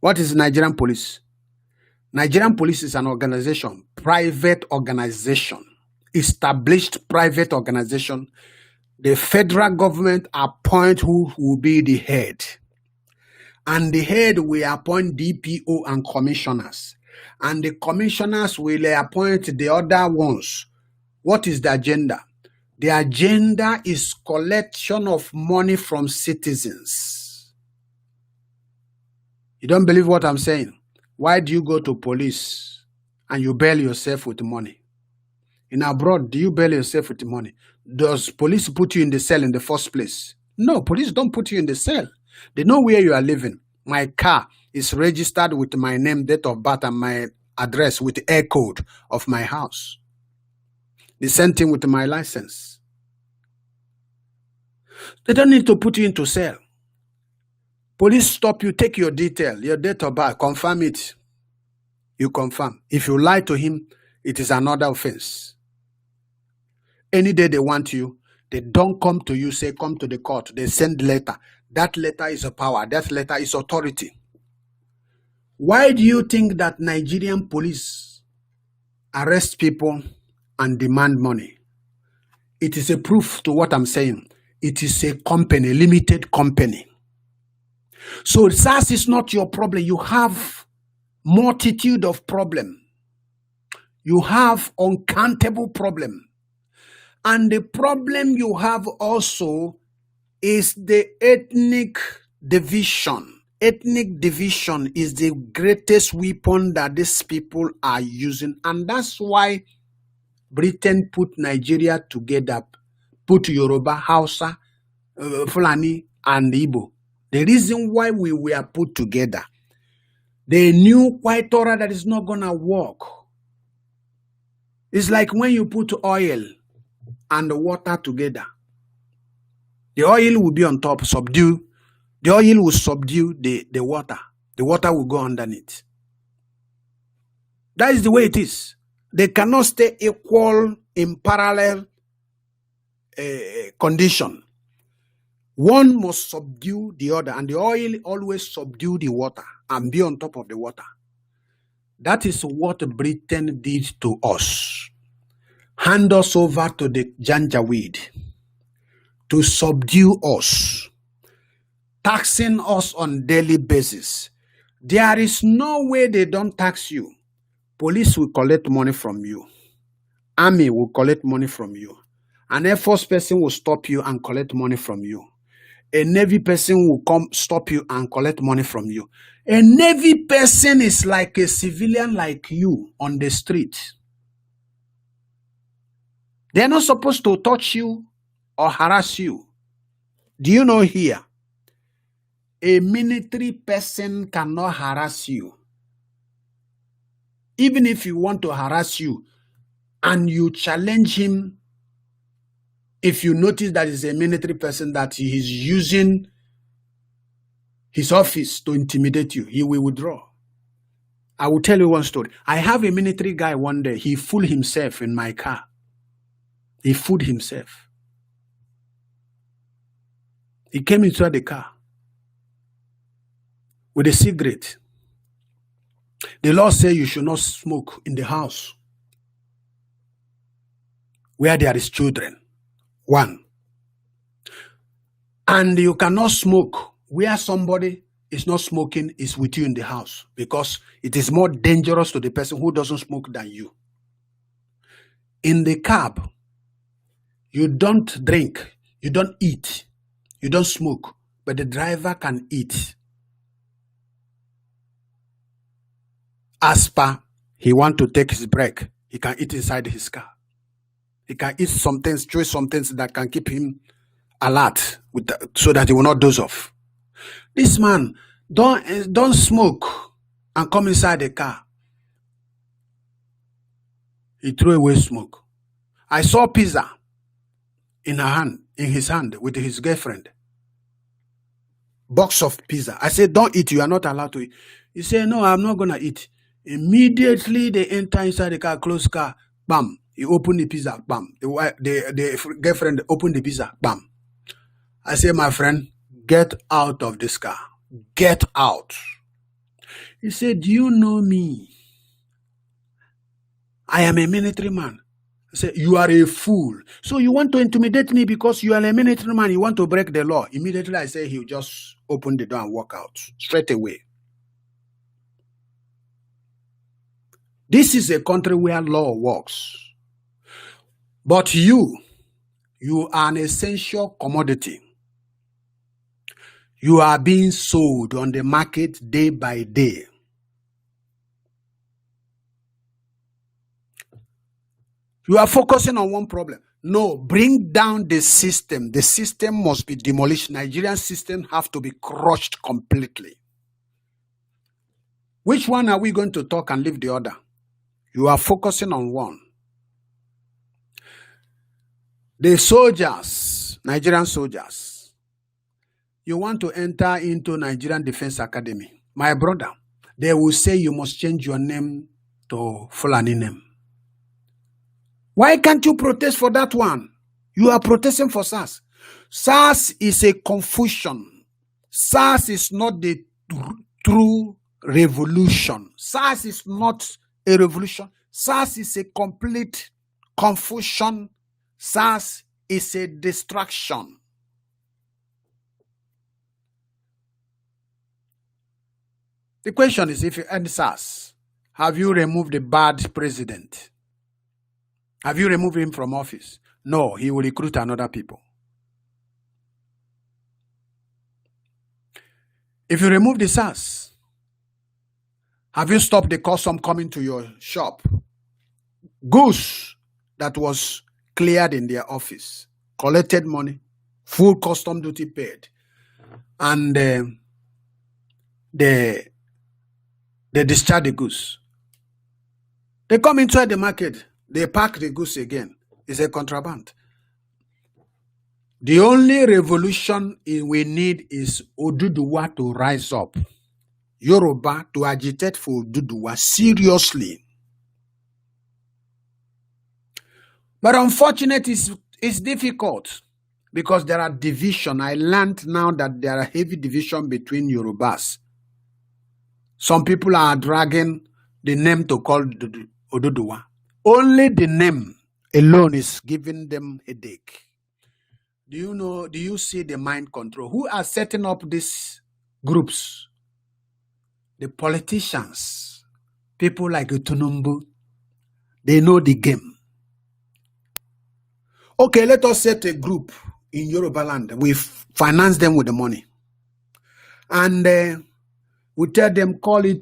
What is Nigerian police? Nigerian police is an organization, private organization, established private organization. The federal government appoint who will be the head. And the head will appoint DPO and commissioners. And the commissioners will appoint the other ones. What is the agenda? The agenda is collection of money from citizens. You don't believe what I'm saying? Why do you go to police and you bail yourself with money. In abroad, do you bail yourself with money? Does police put you in the cell in the first place? No, police don't put you in the cell. They know where you are living. My car is registered with my name, date of birth, and my address with the air code of my house. The same thing with my license. They don't need to put you into cell. Police stop you, take your detail, your date of birth, confirm it. You confirm. If you lie to him, it is another offense. Any day they want you, they don't come to you, say, come to the court. They send letter. That letter is a power. That letter is authority. Why do you think that Nigerian police arrest people and demand money? It is a proof to what I'm saying. It is a company, limited company. So SARS is not your problem. You have multitude of problems. You have uncountable problems. And the problem you have also is the ethnic division. Ethnic division is the greatest weapon that these people are using. And that's why Britain put Nigeria together, put Yoruba, Hausa, Fulani, and Igbo. The reason why we were put together, they knew quite thorough that it's not going to work. It's like when you put oil and the water together. The oil will be on top, subdue. The oil will subdue the water. The water will go underneath. That is the way it is. They cannot stay equal in parallel condition. One must subdue the other, and the oil always subdue the water and be on top of the water. That is what Britain did to us. Hand us over to the Janjaweed to subdue us, taxing us on daily basis. There is no way they don't tax you. Police will collect money from you. Army will collect money from you. An Air Force person will stop you and collect money from you. A Navy person will come stop you and collect money from you. A Navy person is like a civilian like you on the street. They're not supposed to touch you or harass you. Do you know here? A military person cannot harass you. Even if you want to harass you and you challenge him, if you notice that it's a military person that he is using his office to intimidate you, he will withdraw. I will tell you one story. I have a military guy one day. He fooled himself in my car. He fooled himself. He came inside the car with a cigarette. The law says you should not smoke in the house where there is children. One. And you cannot smoke where somebody is not smoking is with you in the house, because it is more dangerous to the person who doesn't smoke than you. In the cab, you don't drink, you don't eat, you don't smoke, but the driver can eat. As per, he want to take his break, he can eat inside his car. He can eat some things, choose some things that can keep him alert so that he will not doze off. This man, don't smoke and come inside the car. He threw away smoke. I saw pizza in his hand with his girlfriend. Box of pizza. I said, don't eat, you are not allowed to eat. He said, no, I'm not going to eat. Immediately they enter inside the car, close car, bam. He opened the pizza, bam. The girlfriend opened the pizza, bam. I said, my friend, get out of this car. Get out. He said, do you know me? I am a military man. I said, you are a fool. So you want to intimidate me because you are a military man. You want to break the law. Immediately I said, he'll just open the door and walk out straight away. This is a country where law works. But you are an essential commodity. You are being sold on the market day by day. You are focusing on one problem. No, bring down the system. The system must be demolished. Nigerian system have to be crushed completely. Which one are we going to talk and leave the other? You are focusing on one. The soldiers, Nigerian soldiers, you want to enter into Nigerian Defense Academy. My brother, they will say you must change your name to Fulani name. Why can't you protest for that one? You are protesting for SARS. SARS is a confusion. SARS is not the true revolution. SARS is not a revolution. SARS is a complete confusion. SARS is a distraction. The question is, if you end SARS, have you removed the bad president? Have you removed him from office? No, he will recruit another people. If you remove the SARS, have you stopped the custom coming to your shop? Goods that was cleared in their office, collected money, full custom duty paid, and they discharge the goods. They come inside the market, they pack the goods again. It's a contraband. The only revolution we need is Oduduwa to rise up. Yoruba to agitate for Oduduwa seriously. But unfortunately, it's difficult because there are division. I learned now that there are heavy division between Yorubas. Some people are dragging the name to call Oduduwa. Only the name alone is giving them headache. Do you see the mind control? Who are setting up these groups? The politicians, people like Tunumbu, they know the game. Okay, let us set a group in Yoruba land. We finance them with the money. And we tell them, call it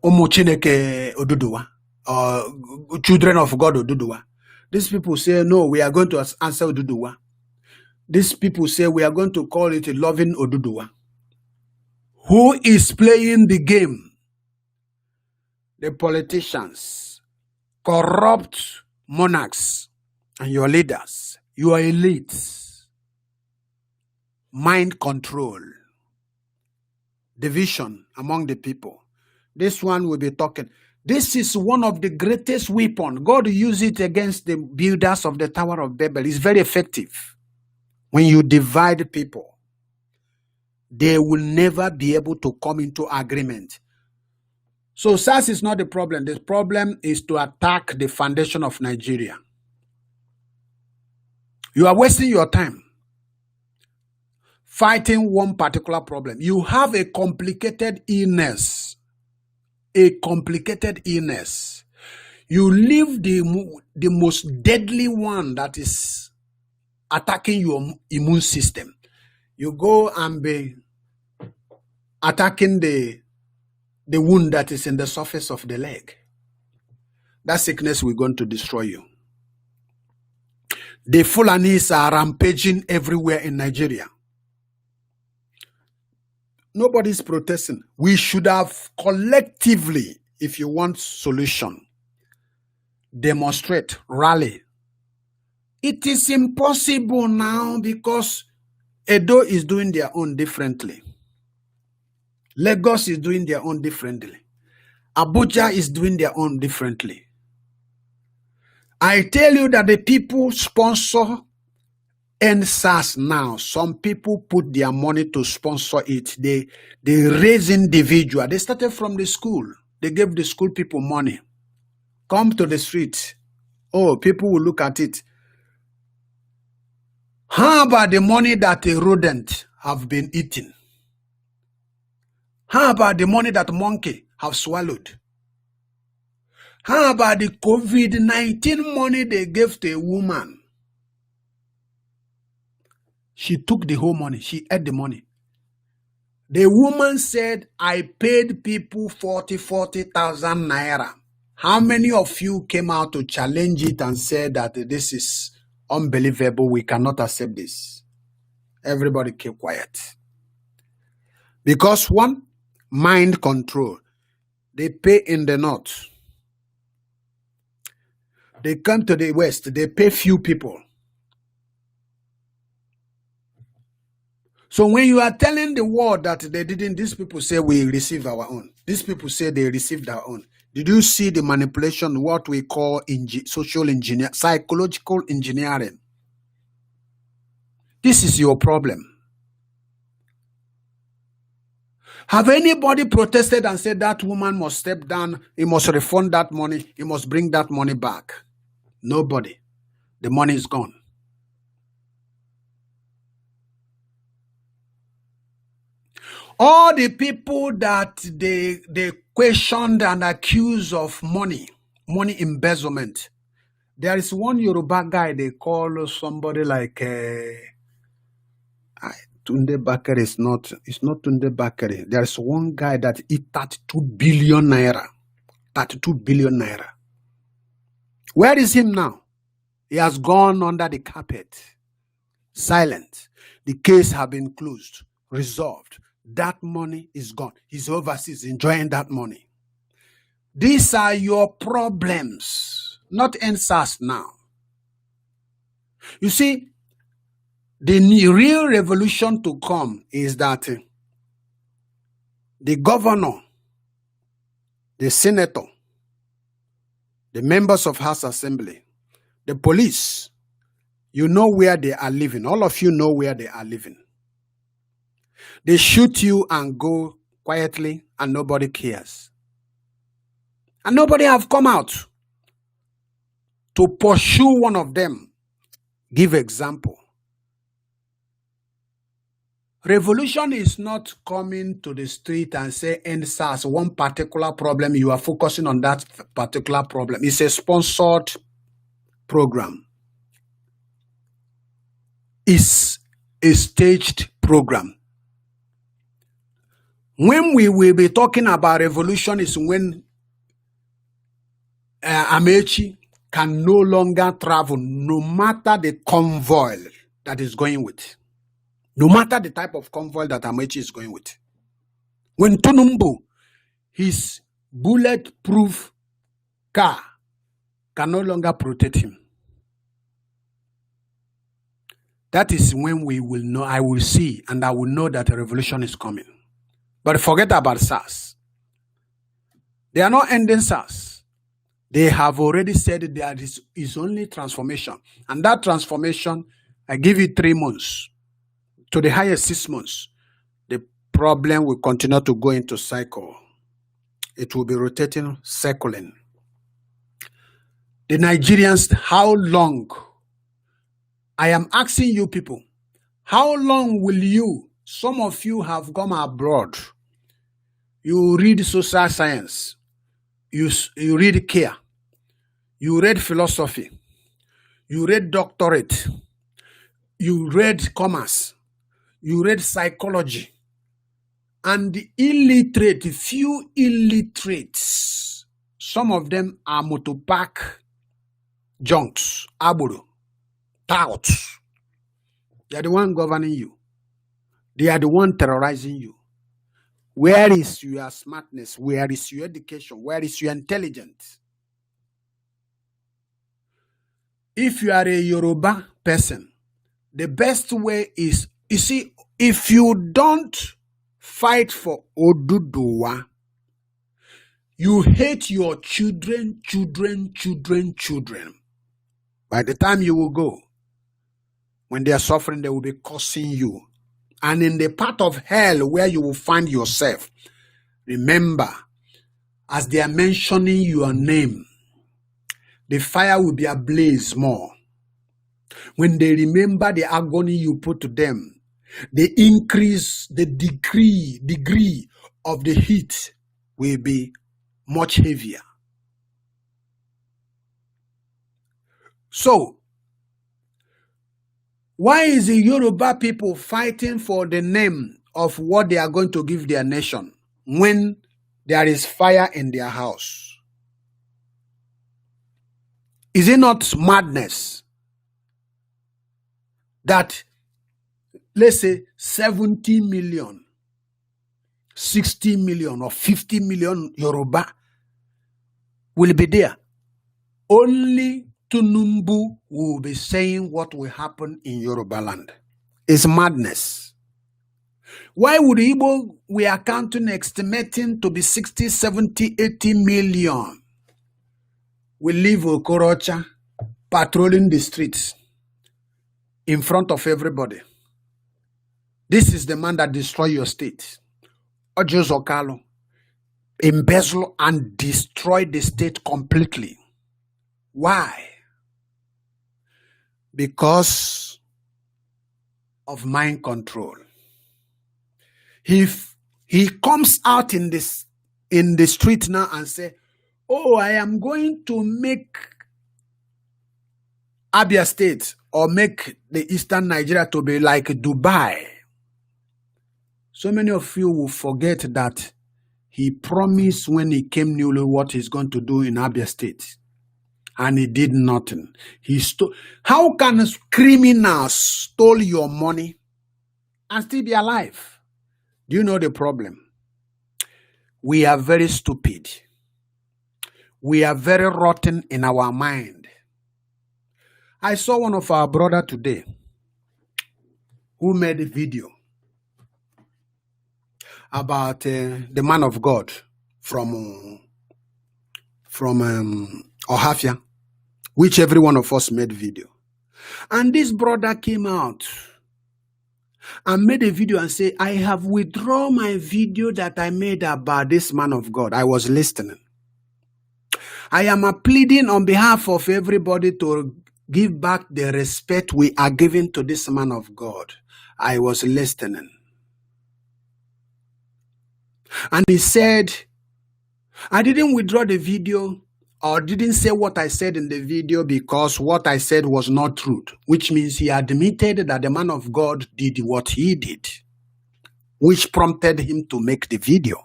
Omochineke Oduduwa, or Children of God Oduduwa. These people say, no, we are going to answer Oduduwa. These people say, we are going to call it a loving Oduduwa. Who is playing the game? The politicians, corrupt monarchs, and your leaders, your elites. Mind control, division among the people. This one will be talking. This is one of the greatest weapons. God used it against the builders of the Tower of Babel. It's very effective. When you divide people, they will never be able to come into agreement. So SARS is not the problem. The problem is to attack the foundation of Nigeria. You are wasting your time fighting one particular problem. You have a complicated illness. A complicated illness. You leave the most deadly one that is attacking your immune system. You go and be attacking the wound that is in the surface of the leg. That sickness will going to destroy you. The Fulanis are rampaging everywhere in Nigeria. Nobody's protesting. We should have collectively, if you want solution, demonstrate, rally. It is impossible now because Edo is doing their own differently. Lagos is doing their own differently. Abuja is doing their own differently. I tell you that the people sponsor SARS now. Some people put their money to sponsor it. They raise individuals. They started from the school. They gave the school people money. Come to the street. Oh, people will look at it. How about the money that a rodent have been eating? How about the money that monkey have swallowed? How about the COVID-19 money they gave to a woman? She took the whole money. She ate the money. The woman said, I paid people 40,000 naira. How many of you came out to challenge it and said that this is unbelievable, we cannot accept this? Everybody keep quiet. Because one, mind control. They pay in the north. They come to the west, they pay few people. So when you are telling the world that they didn't, these people say we receive our own. These people say they received our own. Did you see the manipulation, what we call social engineer, psychological engineering? This is your problem. Have anybody protested and said that woman must step down, he must refund that money, he must bring that money back? Nobody. The money is gone. All the people that they questioned and accused of money embezzlement. There is one Yoruba guy they call somebody like Tunde Bakare it's not Tunde Bakare. There is one guy that eat 32 billion naira. 32 billion naira. Where is him now? He has gone under the carpet. Silent. The case has been closed, resolved. That money is gone. He's overseas enjoying that money. These are your problems, not SARS now. You see, the real revolution to come is that the governor, the senator, the members of House Assembly, the police, you know where they are living. All of you know where they are living. They shoot you and go quietly and nobody cares. And nobody have come out to pursue one of them. Give example. Revolution is not coming to the street and say end SARS, one particular problem, you are focusing on that particular problem. It's a sponsored program. It's a staged program. When we will be talking about revolution is when Amechi can no longer travel, no matter the convoy that is going with. No matter the type of convoy that Amechi is going with. When Tunumbu, his bulletproof car can no longer protect him. That is when we will know, I will see, and I will know that a revolution is coming. But forget about SARS. They are not ending SARS. They have already said that is only transformation. And that transformation, I give it 3 months. To the highest 6 months. The problem will continue to go into cycle. It will be rotating, circling. The Nigerians, how long? I am asking you people, how long will you, some of you have gone abroad, you read social science, you read care, you read philosophy, you read doctorate, you read commerce, you read psychology, and the illiterate, few illiterates, some of them are motopack junks, aburu, touts. They are the one governing you. They are the one terrorizing you. Where is your smartness? Where is your education? Where is your intelligence? If you are a Yoruba person, the best way is, you see, if you don't fight for Oduduwa, you hate your children. By the time you will go, when they are suffering, they will be cursing you. And in the part of hell where you will find yourself, remember, as they are mentioning your name, the fire will be ablaze more. When they remember the agony you put to them, the increase, the degree of the heat will be much heavier. So, why is the Yoruba people fighting for the name of what they are going to give their nation when there is fire in their house? Is it not madness that, let's say, 70 million, 60 million, or 50 million Yoruba will be there? Only Tunumbu will be saying what will happen in Yoruba land. It's madness. Why would Igbo, we are counting, estimating to be 60, 70, 80 million, we leave Okorocha patrolling the streets in front of everybody? This is the man that destroy your state. Ojo Zokalo embezzle and destroy the state completely. Why? Because of mind control. If he comes out in the street now and say, oh, I am going to make Abia State or make the Eastern Nigeria to be like Dubai, so many of you will forget that he promised when he came newly what he's going to do in Abia State. And he did nothing. He stole. How can criminals steal your money and still be alive? Do you know the problem? We are very stupid. We are very rotten in our mind. I saw one of our brother today who made a video about the man of God from Ohafia, which every one of us made video. And this brother came out and made a video and said, I have withdrawn my video that I made about this man of God. I was listening. I am pleading on behalf of everybody to give back the respect we are giving to this man of God. I was listening. And he said, I didn't withdraw the video or didn't say what I said in the video because what I said was not true, which means he admitted that the man of God did what he did, which prompted him to make the video.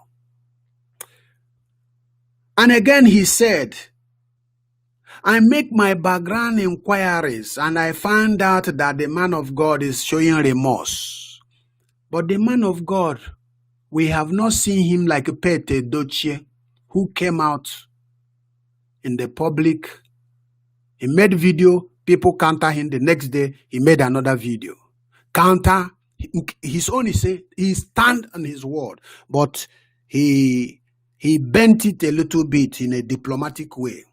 And again he said, I make my background inquiries and I find out that the man of God is showing remorse. But the man of God, we have not seen him like Pete Dochie, who came out in the public. He made video, people counter him. The next day, he made another video. Counter, his own, he said, he stand on his word, but he bent it a little bit in a diplomatic way.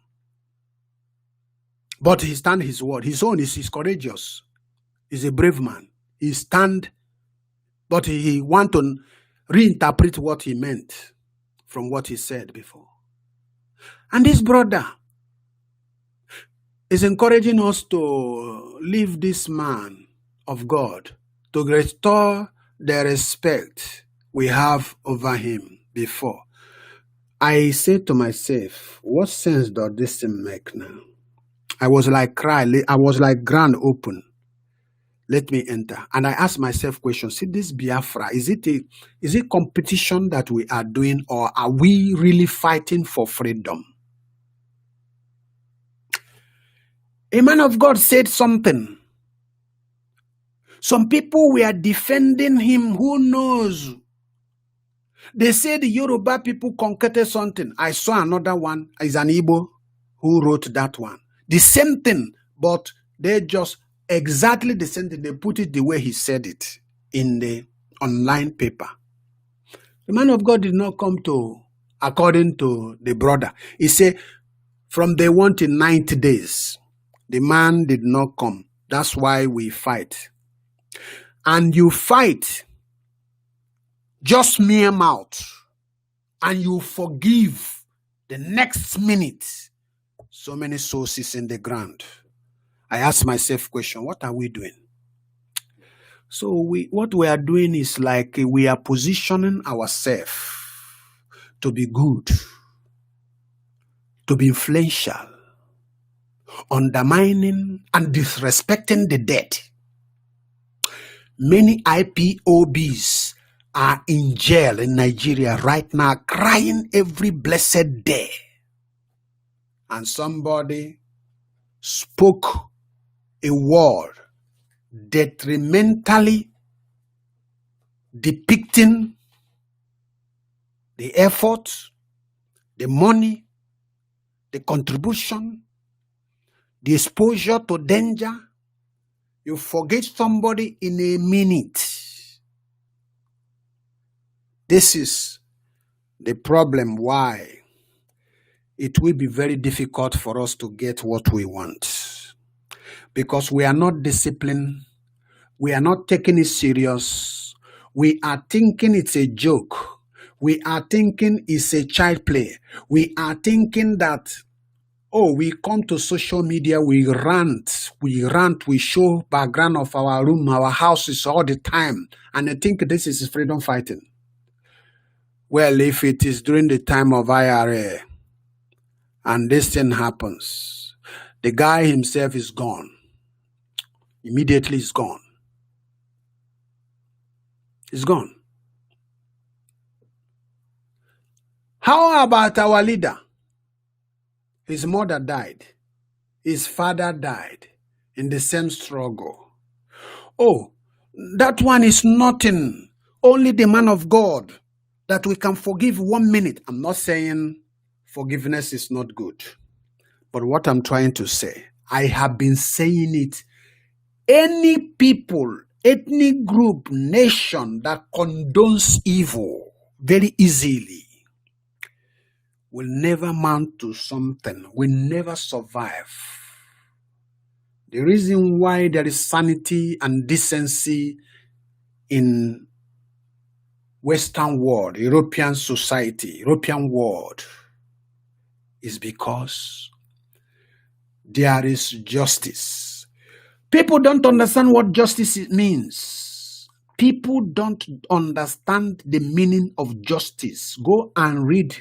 But he stand his word. His own is courageous. He's a brave man. He stand, but he want to reinterpret what he meant from what he said before. And this brother is encouraging us to leave this man of God, to restore the respect we have over him before. I said to myself, what sense does this thing make now? I was like crying. I was like grand open. Let me enter. And I asked myself questions. See, this Biafra, is it competition that we are doing, or are we really fighting for freedom? A man of God said something. Some people were defending him. Who knows? They said the Yoruba people concocted something. I saw another one. It's an Igbo who wrote that one. The same thing, but they just exactly the same thing. They put it the way he said it in the online paper. The man of God did not come to, according to the brother. He said, from day 1 to 90 days, the man did not come. That's why we fight. And you fight just mere mouth, and you forgive the next minute. So many sources in the ground. I ask myself question, what are we doing? So what we are doing is like we are positioning ourselves to be good, to be influential, undermining and disrespecting the dead. Many IPOBs are in jail in Nigeria right now, crying every blessed day. And somebody spoke a word detrimentally depicting the effort, the money, the contribution, the exposure to danger, you forget somebody in a minute. This is the problem why it will be very difficult for us to get what we want. Because we are not disciplined, we are not taking it serious, we are thinking it's a joke, we are thinking it's a child play, we are thinking that, oh, we come to social media, we rant, we show background of our room, our houses all the time, and I think this is freedom fighting. Well, if it is during the time of IRA and this thing happens, the guy himself is gone. Immediately is gone. He's gone. How about our leader? His mother died. His father died in the same struggle. Oh, that one is nothing. Only the man of God that we can forgive 1 minute. I'm not saying forgiveness is not good. But what I'm trying to say, I have been saying it. Any people, ethnic group, nation that condones evil very easily will never mount to something, will never survive. The reason why there is sanity and decency in Western world, European society, European world, is because there is justice. People don't understand what justice means. People don't understand the meaning of justice. Go and read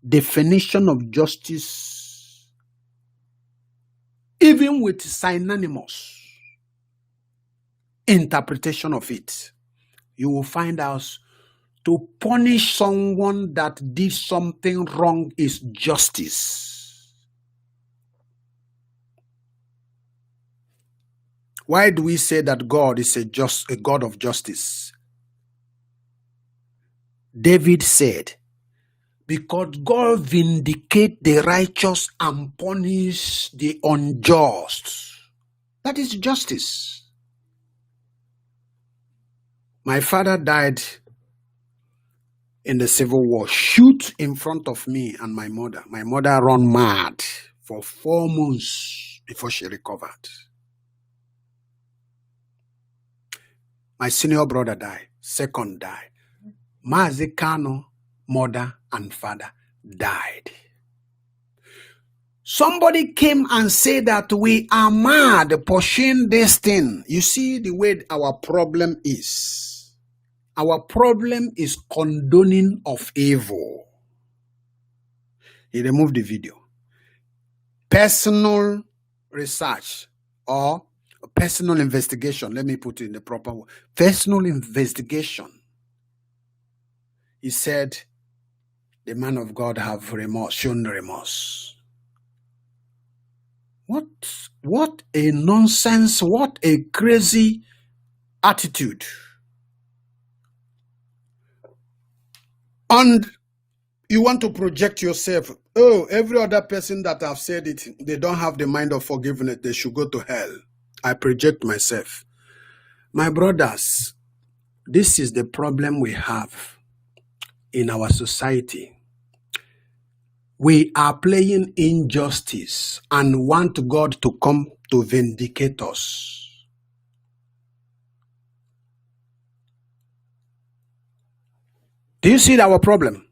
definition of justice, even with synonymous interpretation of it. You will find out to punish someone that did something wrong is justice. Why do we say that God is a God of justice? David said, because God vindicate the righteous and punish the unjust. That is justice. My father died in the Civil War, shoot in front of me and my mother. My mother ran mad for 4 months before she recovered. My senior brother died, second died. Mazi Kano, mother and father died. Somebody came and said that we are mad pushing this thing. You see the way our problem is. Our problem is condoning of evil. He removed the video. Personal research or personal investigation. Let me put it in the proper word. Personal investigation. He said the man of God have remorse, shown remorse. What a nonsense, what a crazy attitude. And you want to project yourself. Oh, every other person that have said it, they don't have the mind of forgiveness. They should go to hell. I project myself. My brothers, this is the problem we have in our society. We are playing injustice and want God to come to vindicate us. Do you see our problem?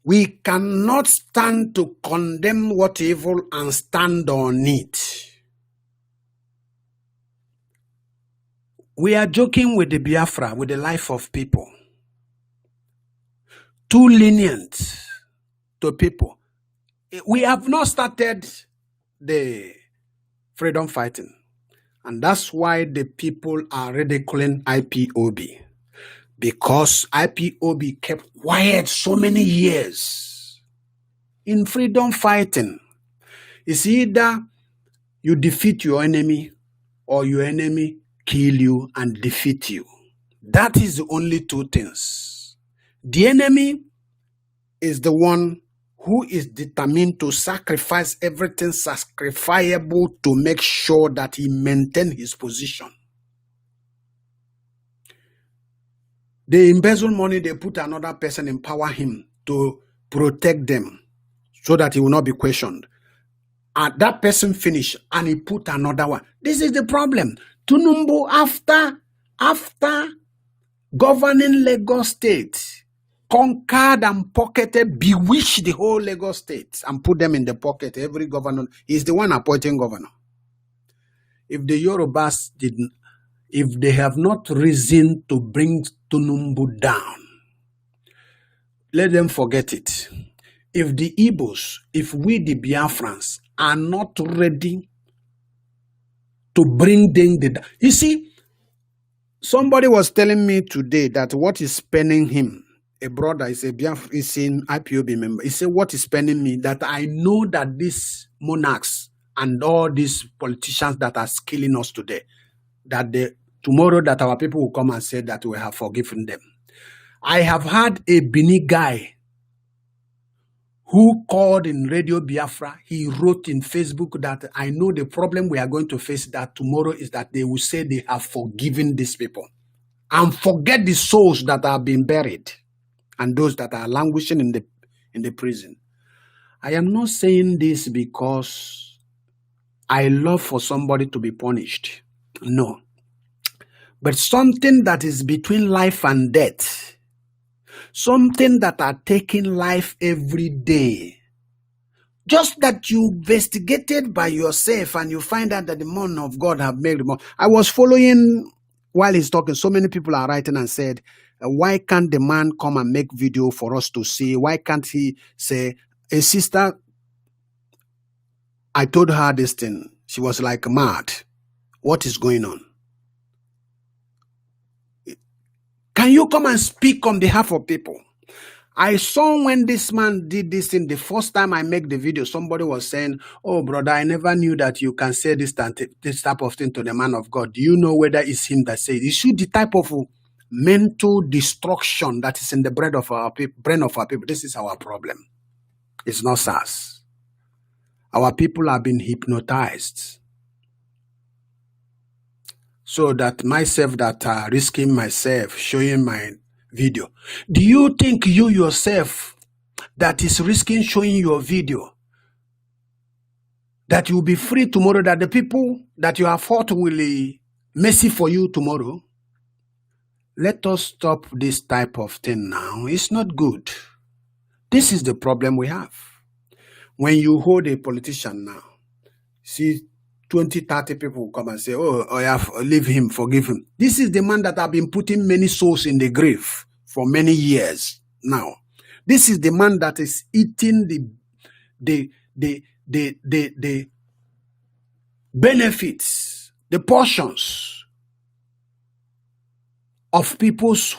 We cannot stand to condemn what evil and stand on it. We are joking with the Biafra, with the life of people. Too lenient to people. We have not started the freedom fighting. And that's why the people are ridiculing IPOB. Because IPOB kept quiet so many years in freedom fighting. It's either you defeat your enemy or your enemy kill you and defeat you. That is the only two things. The enemy is the one who is determined to sacrifice everything sacrificable to make sure that he maintains his position. They embezzle money, they put another person, empower him to protect them so that he will not be questioned. And that person finished and he put another one. This is the problem. Tinubu, after governing Lagos State, conquered and pocketed, bewitched the whole Lagos State and put them in the pocket. Every governor is the one appointing governor. If the Yorubas didn't, if they have not risen to bring Tinubu down, let them forget it. If the Igbos, if we the Biafrans are not ready to bring them the... You see, somebody was telling me today that what is spending him, a brother, is a Biafra, is in IPOB member. He said, what is spending me, that I know that these monarchs and all these politicians that are killing us today, that tomorrow that our people will come and say that we have forgiven them. I have had a Bini guy who called in Radio Biafra. He wrote in Facebook that I know the problem we are going to face that tomorrow is that they will say they have forgiven these people and forget the souls that are being buried and those that are languishing in the prison. I am not saying this because I love for somebody to be punished. No. But something that is between life and death, something that are taking life every day, just that you investigated by yourself and you find out that the man of God have made the money. I was following while he's talking, so many people are writing and said, why can't the man come and make video for us to see? Why can't he say, a sister, I told her this thing. She was like mad. What is going on? Can you come and speak on behalf of people? I saw when this man did this thing, the first time I make the video, somebody was saying, oh, brother, I never knew that you can say this type of thing to the man of God. Do you know whether it's him that says it? You see the type of mental destruction that is in the brain of our people. This is our problem. It's not SARS. Our people have been hypnotized. So that myself that are risking myself, showing my video. Do you think you yourself that is risking showing your video, that you'll be free tomorrow, that the people that you have fought will be mercy for you tomorrow? Let us stop this type of thing now. It's not good. This is the problem we have. When you hold a politician now, see 20, 30 people will come and say, oh, I have leave him, forgive him. This is the man that have been putting many souls in the grave for many years now. This is the man that is eating the benefits, the portions of people's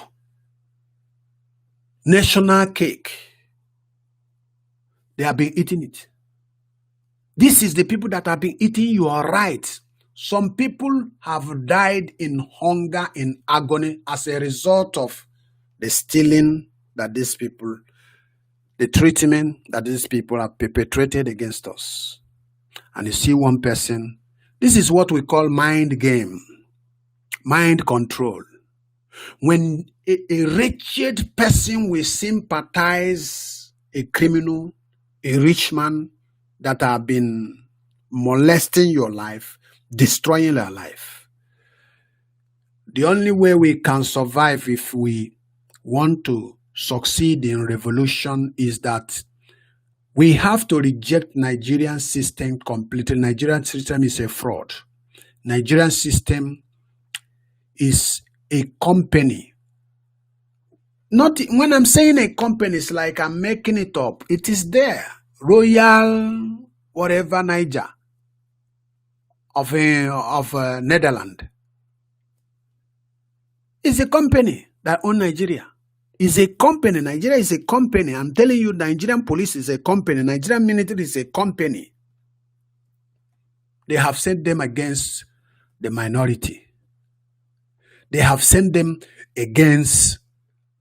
national cake. They have been eating it. This is the people that have been eating your rights. Some people have died in hunger, in agony, as a result of the stealing that these people, the treatment that these people have perpetrated against us. And you see one person, this is what we call mind game, mind control. When a wretched person will sympathize a criminal, a rich man, that have been molesting your life, destroying your life. The only way we can survive if we want to succeed in revolution is that we have to reject Nigerian system completely. Nigerian system is a fraud. Nigerian system is a company. Not when I'm saying a company, it's like I'm making it up. It is there. Royal, whatever, Niger of Netherlands is a company that owns Nigeria. Is a company. Nigeria is a company. I'm telling you, Nigerian police is a company. Nigerian military is a company. They have sent them against the minority. They have sent them against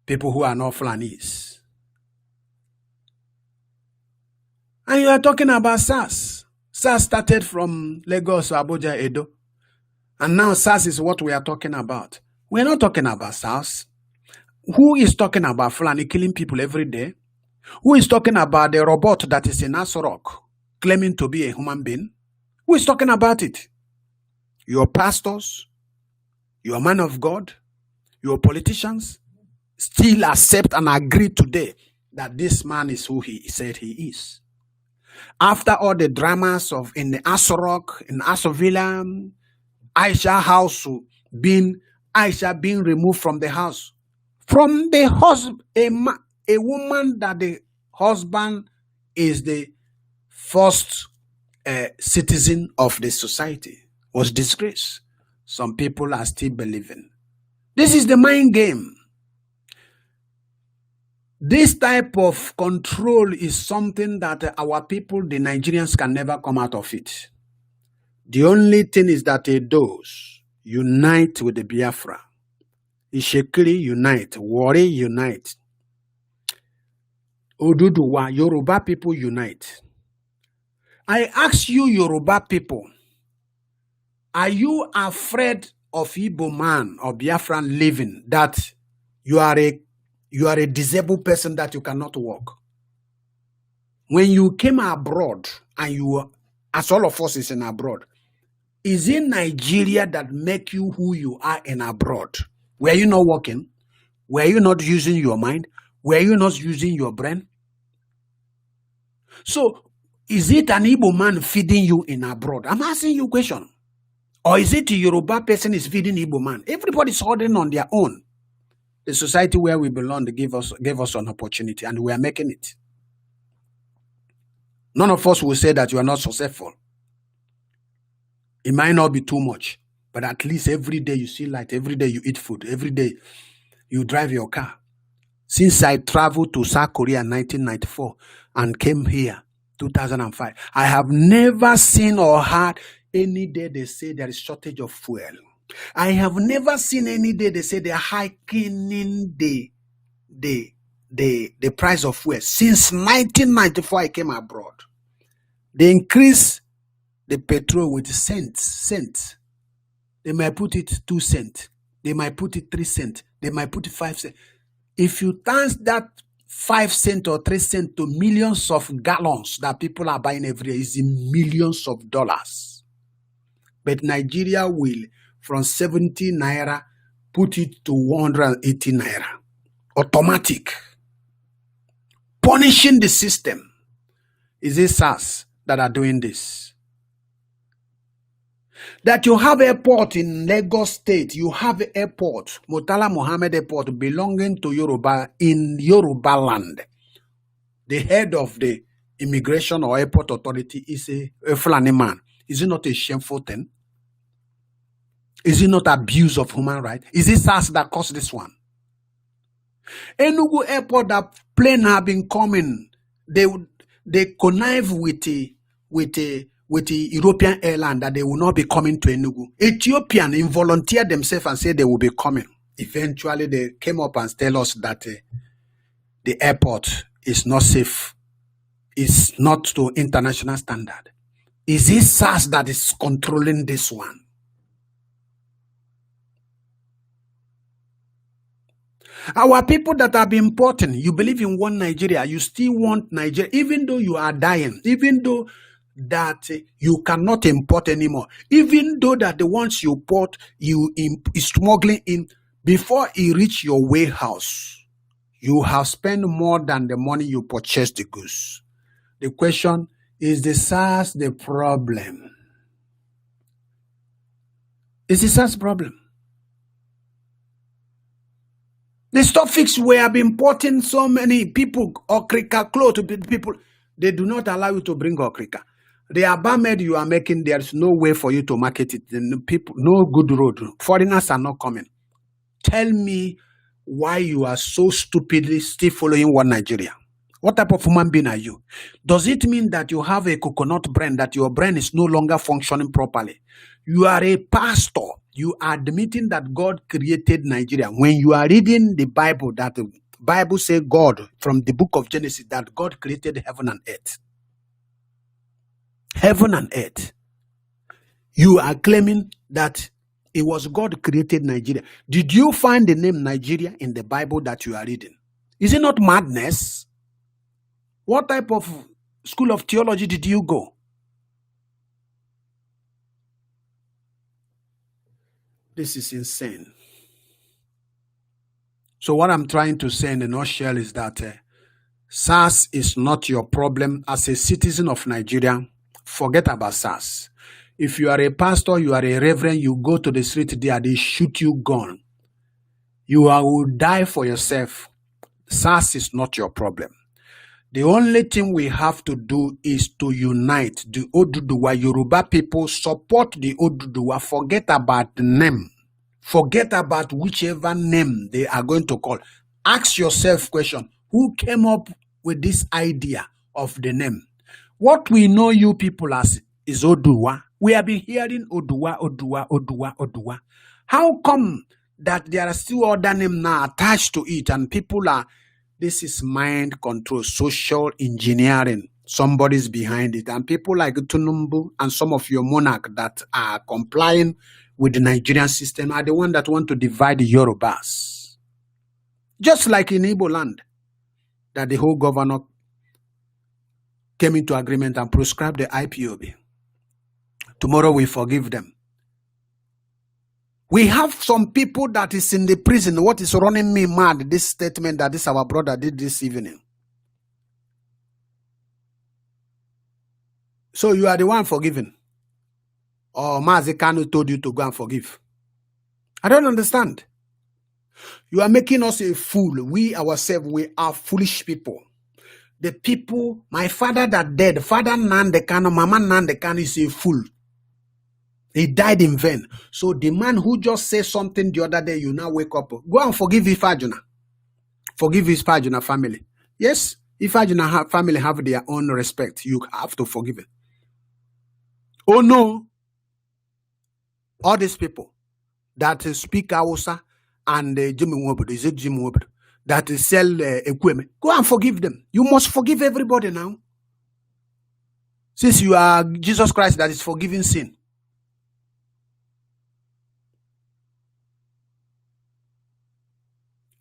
people who are not Fulanese. And you are talking about SARS. SARS started from Lagos, Abuja, Edo. And now SARS is what we are talking about. We're not talking about SARS. Who is talking about Fulani killing people every day? Who is talking about the robot that is in Asorok claiming to be a human being? Who is talking about it? Your pastors, your man of God, your politicians still accept and agree today that this man is who he said he is. After all the dramas of in the Asorok, in Asovilla, Aisha house being removed from the house. From the husband, a woman that the husband is the first citizen of the society was disgraced. Some people are still believing. This is the mind game. This type of control is something that our people, the Nigerians, can never come out of it. The only thing is that those unite with the Biafra. Ishekiri unite, Wari unite. Oduduwa, Yoruba people unite. I ask you, Yoruba people, are you afraid of Igbo man or Biafran living that you are a disabled person that you cannot walk? When you came abroad and you, as all of us is in abroad, is it Nigeria that make you who you are in abroad? Were you not working? Were you not using your mind? Were you not using your brain? So, is it an Igbo man feeding you in abroad? I'm asking you a question. Or is it a Yoruba person is feeding Igbo man? Everybody's holding on their own. The society where we belong, they gave us an opportunity, and we are making it. None of us will say that you are not successful. It might not be too much, but at least every day you see light, every day you eat food, every day you drive your car. Since I traveled to South Korea in 1994 and came here 2005, I have never seen or heard any day they say there is shortage of fuel. I have never seen any day they say they're hiking the price of fuel. Since 1994 I came abroad. They increase the petrol with cents. They might put it 2 cents. They might put it 3 cents. They might put it 5 cents. If you times that 5 cents or 3 cents to millions of gallons that people are buying every year, is in millions of dollars. But Nigeria will, from 70 naira, put it to 180 naira. Automatic. Punishing the system. Is it SARS that are doing this? That you have airport in Lagos State, you have airport, Murtala Mohammed Airport, belonging to Yoruba, in Yoruba land. The head of the immigration or airport authority is a Fulani man. Is it not a shameful thing? Is it not abuse of human rights? Is it SARS that caused this one? Enugu Airport, that plane have been coming. They connive with the European airline that they will not be coming to Enugu. Ethiopian volunteered themselves and said they will be coming. Eventually, they came up and tell us that the airport is not safe. It's not to international standard. Is it SARS that is controlling this one? Our people that have been importing, you believe in one Nigeria, you still want Nigeria, even though you are dying, even though that you cannot import anymore, even though that the ones you import, you is smuggling in, before it reach your warehouse, you have spent more than the money you purchased the goods. The question is, the SARS the problem? Is the SARS problem? The stuff fix we have been importing so many people, okrika clothes to people. They do not allow you to bring okrika. The abamed you are making, there's no way for you to market it. People, no good road. Foreigners are not coming. Tell me why you are so stupidly still following one Nigeria. What type of human being are you? Does it mean that you have a coconut brain, that your brain is no longer functioning properly? You are a pastor. You are admitting that God created Nigeria. When you are reading the Bible, that the Bible says God, from the book of Genesis, that God created heaven and earth. Heaven and earth. You are claiming that it was God created Nigeria. Did you find the name Nigeria in the Bible that you are reading? Is it not madness? What type of school of theology did you go? This is insane. So what I'm trying to say in a nutshell is that SARS is not your problem. As a citizen of Nigeria, forget about SARS. If you are a pastor, you are a reverend, you go to the street there, they shoot you gun. You will die for yourself. SARS is not your problem. The only thing we have to do is to unite the Oduduwa Yoruba people, support the Oduduwa, forget about the name. Forget about whichever name they are going to call. Ask yourself question, who came up with this idea of the name? What we know you people as is Oduwa. We have been hearing Oduwa, Oduwa, Oduwa, Oduwa. How come that there are still other names now attached to it and people are, this is mind control, social engineering. Somebody's behind it. And people like Tunumbu and some of your monarchs that are complying with the Nigerian system are the ones that want to divide the Yorubas. Just like in Igbo land, that the whole governor came into agreement and proscribed the IPOB. Tomorrow we forgive them. We have some people that is in the prison. What is running me mad, this statement that this our brother did this evening. So you are the one forgiven. Or Mazi Kanu told you to go and forgive. I don't understand. You are making us a fool. We ourselves, we are foolish people. The people, my father that dead, Father Nandekano, Mama Nandekano is a fool. He died in vain. So the man who just said something the other day, you now wake up. Go and forgive Ifajuna. Forgive his Ifajuna family. Yes, Ifajuna family have their own respect. You have to forgive it. Oh no. All these people that speak Hausa and Jimmy Wobbed, is it Jimmy Wobbed, that sell equipment, go and forgive them. You must forgive everybody now. Since you are Jesus Christ that is forgiving sin.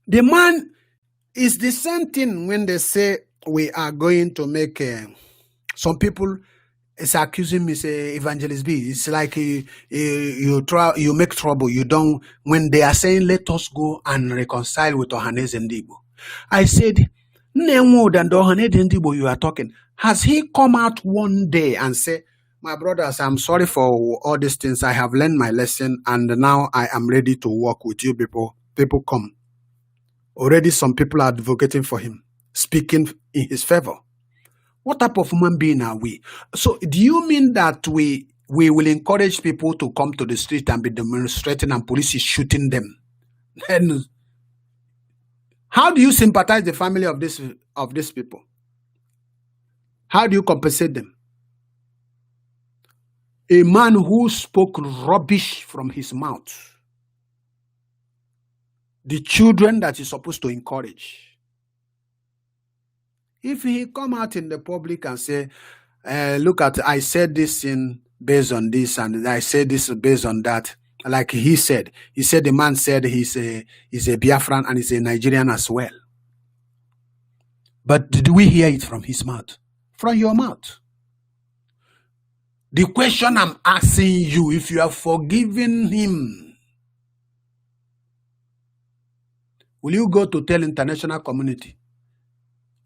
The man is the same thing when they say we are going to make some people is accusing me, say Evangelist B. It's like you make trouble. You don't, when they are saying let us go and reconcile with Ohaneze Ndigbo. I said, no than the Ohaneze Ndigbo you are talking. Has he come out one day and say, my brothers, I'm sorry for all these things. I have learned my lesson and now I am ready to work with you people. People come. Already some people are advocating for him, speaking in his favor. What type of human being are we? So do you mean that we will encourage people to come to the street and be demonstrating and police is shooting them? Then how do you sympathize the family of these people? How do you compensate them? A man who spoke rubbish from his mouth. The children that he's supposed to encourage. If he come out in the public and say, look at, I said this in based on this and I said this based on that, like he said the man said he's a Biafran and he's a Nigerian as well. But did we hear it from his mouth? From your mouth. The question I'm asking you, if you have forgiven him, will you go to tell international community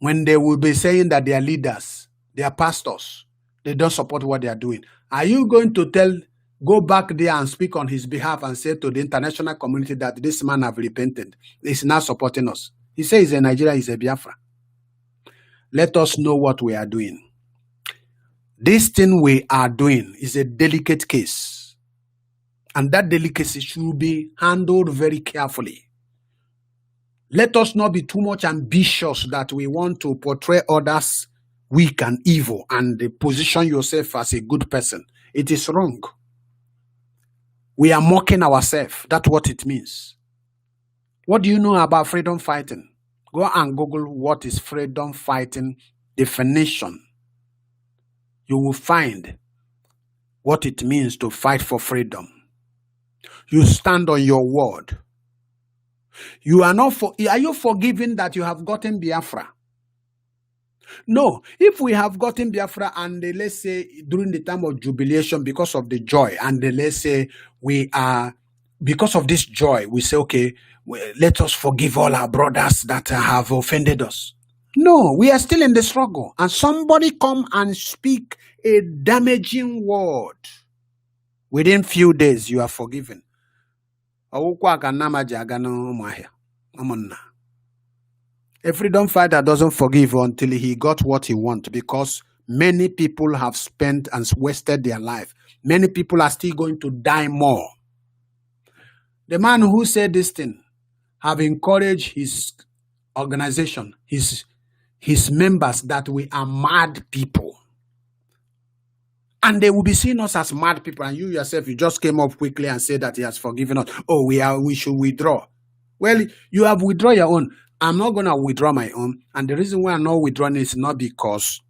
when they will be saying that their leaders, their pastors, they don't support what they are doing? Are you going to go back there and speak on his behalf and say to the international community that this man have repented, he's not supporting us? He says he's a Nigerian, he's a Biafra. Let us know what we are doing. This thing we are doing is a delicate case. And that delicacy should be handled very carefully. Let us not be too much ambitious that we want to portray others weak and evil and position yourself as a good person. It is wrong. We are mocking ourselves. That's what it means. What do you know about freedom fighting? Go and Google what is freedom fighting definition. You will find what it means to fight for freedom. You stand on your word. You are not are you forgiven that you have gotten Biafra? No. If we have gotten Biafra and let's say during the time of jubilation because of the joy, and let's say we are, because of this joy, we say, okay, let us forgive all our brothers that have offended us. No, we are still in the struggle. And somebody come and speak a damaging word. Within few days, you are forgiven. A freedom fighter doesn't forgive until he got what he wants, because many people have spent and wasted their life. Many people are still going to die more. The man who said this thing have encouraged his organization, his members, that we are mad people. And they will be seeing us as mad people. And you yourself, you just came up quickly and said that he has forgiven us. Oh, we should withdraw. Well, you have withdrawn your own. I'm not going to withdraw my own. And the reason why I'm not withdrawing is not because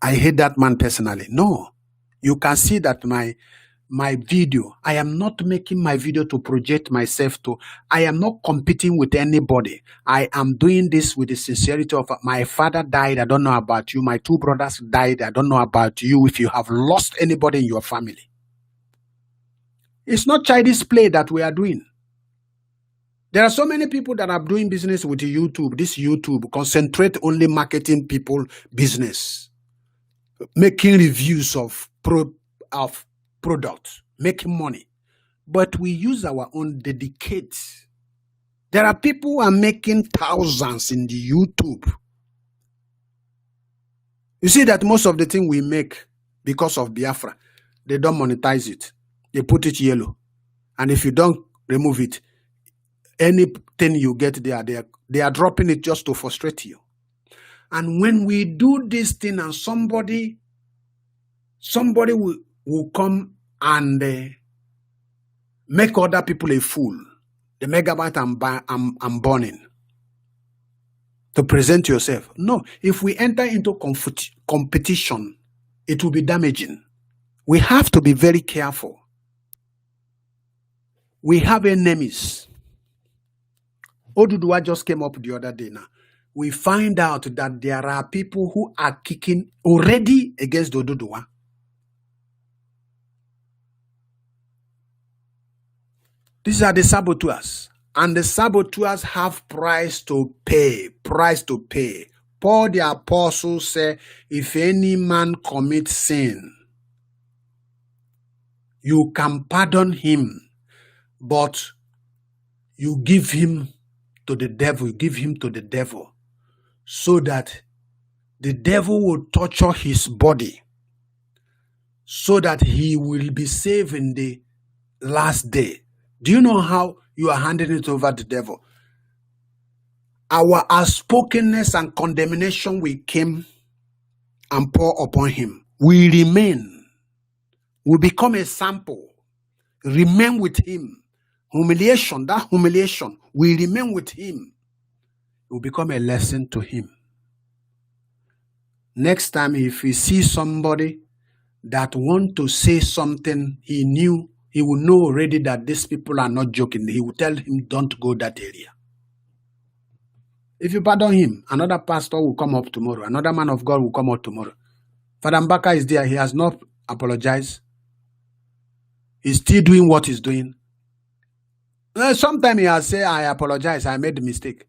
I hate that man personally. No. You can see that my video, I am not making my video to project myself to. I am not competing with anybody. I am doing this with the sincerity of my father died. I don't know about you. My two brothers died. I don't know about you. If you have lost anybody in your family. It's not childish play that we are doing. There are so many people that are doing business with YouTube. This YouTube concentrate only marketing people business, making reviews of products, making money. But we use our own dedicate. There are people who are making thousands in the YouTube. You see that most of the thing we make because of Biafra, they don't monetize it. They put it yellow. And if you don't remove it, anything you get there, they are dropping it just to frustrate you. And when we do this thing and somebody will come and make other people a fool, the megabyte I'm burning to present yourself. No, if we enter into competition, it will be damaging. We have to be very careful. We have enemies. Oduduwa just came up the other day now. We find out that there are people who are kicking already against Oduduwa. These are the saboteurs. And the saboteurs have price to pay. Price to pay. Paul the apostle said, if any man commits sin, you can pardon him, but you give him to the devil, so that the devil will torture his body, so that he will be saved in the last day. Do you know how you are handing it over to the devil? Our outspokenness and condemnation we came and pour upon him. We remain. We become a sample. Remain with him. Humiliation, that humiliation, we remain with him. It will become a lesson to him. Next time, if he sees somebody that want to say something, he will know already that these people are not joking. He will tell him, don't go that area. If you pardon him, another pastor will come up tomorrow. Another man of God will come up tomorrow. Father Mbaka is there. He has not apologized. He's still doing what he's doing. Sometimes he has said, I apologize, I made a mistake.